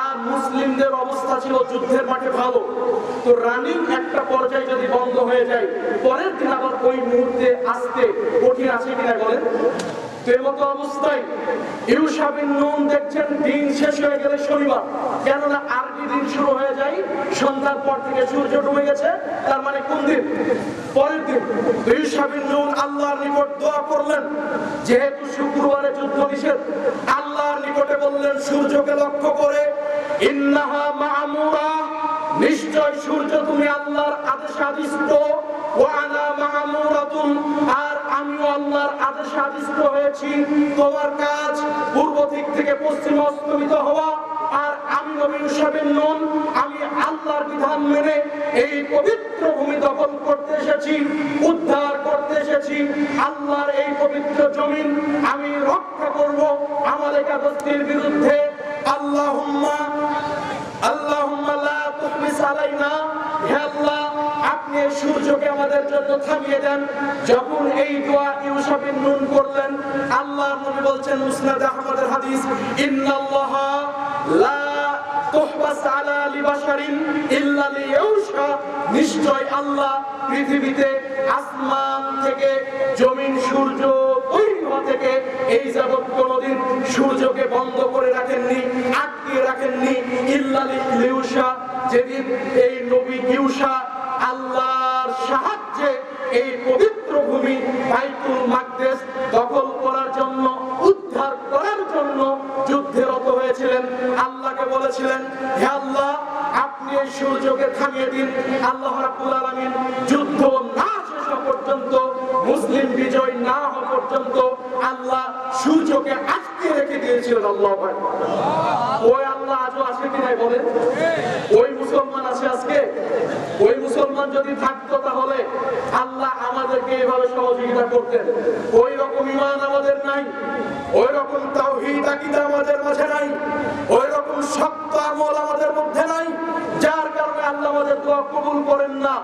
আর মুসলিমদের অবস্থা ছিল যুদ্ধের মাঠে ভালো। তো রানিং একটা পর্যায়ে যদি বন্ধ হয়ে যায়, পরের দিন আবার ওই মুহূর্তে আসতে কঠিন আছে কিনা বলেন? তেমতো অবস্থায় ইউশা বিন নুন দেখছেন দিন শেষ হয়ে গেলে শনিবার, কেননা আরবি দিন শুরু হয়ে যায় সন্ধ্যার পর থেকে, সূর্য ডুবে গেছে, তার মানে কোন দিন? পরের দিন। ইউশা বিন নুন আল্লাহর নিকট দোয়া করলেন, যেহেতু শুক্রবারে যুদ্ধ নিষেধ, আল্লাহর নিকটে বললেন সূর্যকে লক্ষ্য করে, ইন্নাহা মা'মুরা, নিশ্চয় সূর্য তুমি আল্লাহর আদেশে আদিষ্ট, ওয়া আনা মা'মুরাতুন, আর আমিও আল্লাহর আদেশে আদিষ্ট হয়েছি। তোমার কাজ পূর্ব দিক থেকে পশ্চিমে অস্তমিত হওয়া, আর আমি নবী ইউশা বিন নুন, আমি আল্লাহর বিধান মেনে এই পবিত্র ভূমি দখল করতে এসেছি, উদ্ধার করতে এসেছি। আল্লাহর এই পবিত্র জমিন আমি রক্ষা করব আমালেকা গোত্রের বিরুদ্ধে। আল্লাহুম্মা লা তুহমিস আলাইনা, হে আল্লাহ আপনি এই সূর্যকে আমাদের জন্য থামিয়ে দেন। যখন এই দোয়া ইউশা বিন নুন করলেন, আল্লাহর নবী বলছেন, মুসনাদ আহমদের হাদিস, ইন্নাল্লাহা লা তুহবাস আলা লিবাশারিন ইল্লা লিইউশা, নিশ্চয় আল্লাহ পৃথিবীতে আসমান থেকে জমিন, সূর্য, তৈরি হওয়া থেকে এই যাবৎ কোনদিন সূর্যকে বন্ধ করে রাখেননি, আটকে রাখেননি। ইল্লা লিউসা, যেদিন এই নবী ইউসা আল্লাহর সাহায্যে এই পবিত্র ভূমি বাইতুল মাকদেস দখল করার জন্য, উদ্ধার করার জন্য যুদ্ধে রত হয়েছিলেন। আল্লাহকে বলেছিলেন, হে আল্লাহ, আপনি এই সূর্যকে থামিয়ে দিন। আল্লাহ রাব্বুল আলামিন যুদ্ধ না শেষ হওয়া পর্যন্ত, মুসলিম বিজয় না হওয়া পর্যন্ত আল্লাহ সূর্যকে আটকে রেখে দিয়েছিলেন। আল্লাহু আকবার। ওই আল্লাহ আজও আছে কি নাই বলেন? ওই মুসলমান আছে আজকে? ওই মুসলমান যদি থাকতো তাহলে আল্লাহ আমাদেরকে এভাবে সহযোগিতা করতেন। ওই রকম ঈমান আমাদের নাই, ওই রকম তাওহীদ আকীদা আমাদের মাঝে নাই, ওই রকম শক্ত আমল আমাদের মধ্যে নাই, যার কারণে আল্লাহ আমাদের দোয়া কবুল করেন না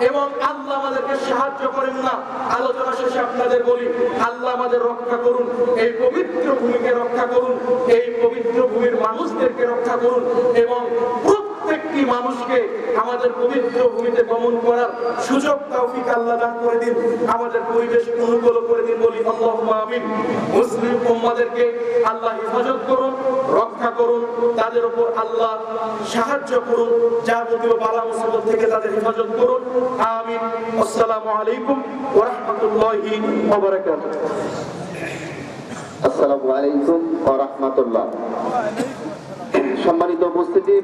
এবং আল্লাহ আমাদেরকে সাহায্য করেন না। আলোচনা শেষে আপনাদের বলি, আল্লাহ আমাদের রক্ষা করুন, এই পবিত্র ভূমিকে রক্ষা করুন, এই পবিত্র ভূমির মানুষদেরকে রক্ষা করুন এবং প্রত্যেকটি মানুষকে আমাদের পবিত্র ভূমিতে গমন করার সুযোগ তৌফিক আল্লাহ দান করে দিন, আমাদের পরিবেশ অনুকূল করে দিন, বলি আল্লাহুম্মা আমিন। মুসলিম উম্মাদেরকে আল্লাহ হেফাজত করুন, রক্ষা করুন, তাদের উপর আল্লাহ সাহায্য করুন, যাবতীয় বালা মুসিবত থেকে তাদের হেফাজত করুন। আমিন। আসসালামু আলাইকুম ওয়া রাহমাতুল্লাহি ওয়া বারাকাতুহু। আসসালামু আলাইকুম ওয়া রাহমাতুল্লাহ। সম্মানিত উপস্থিতি,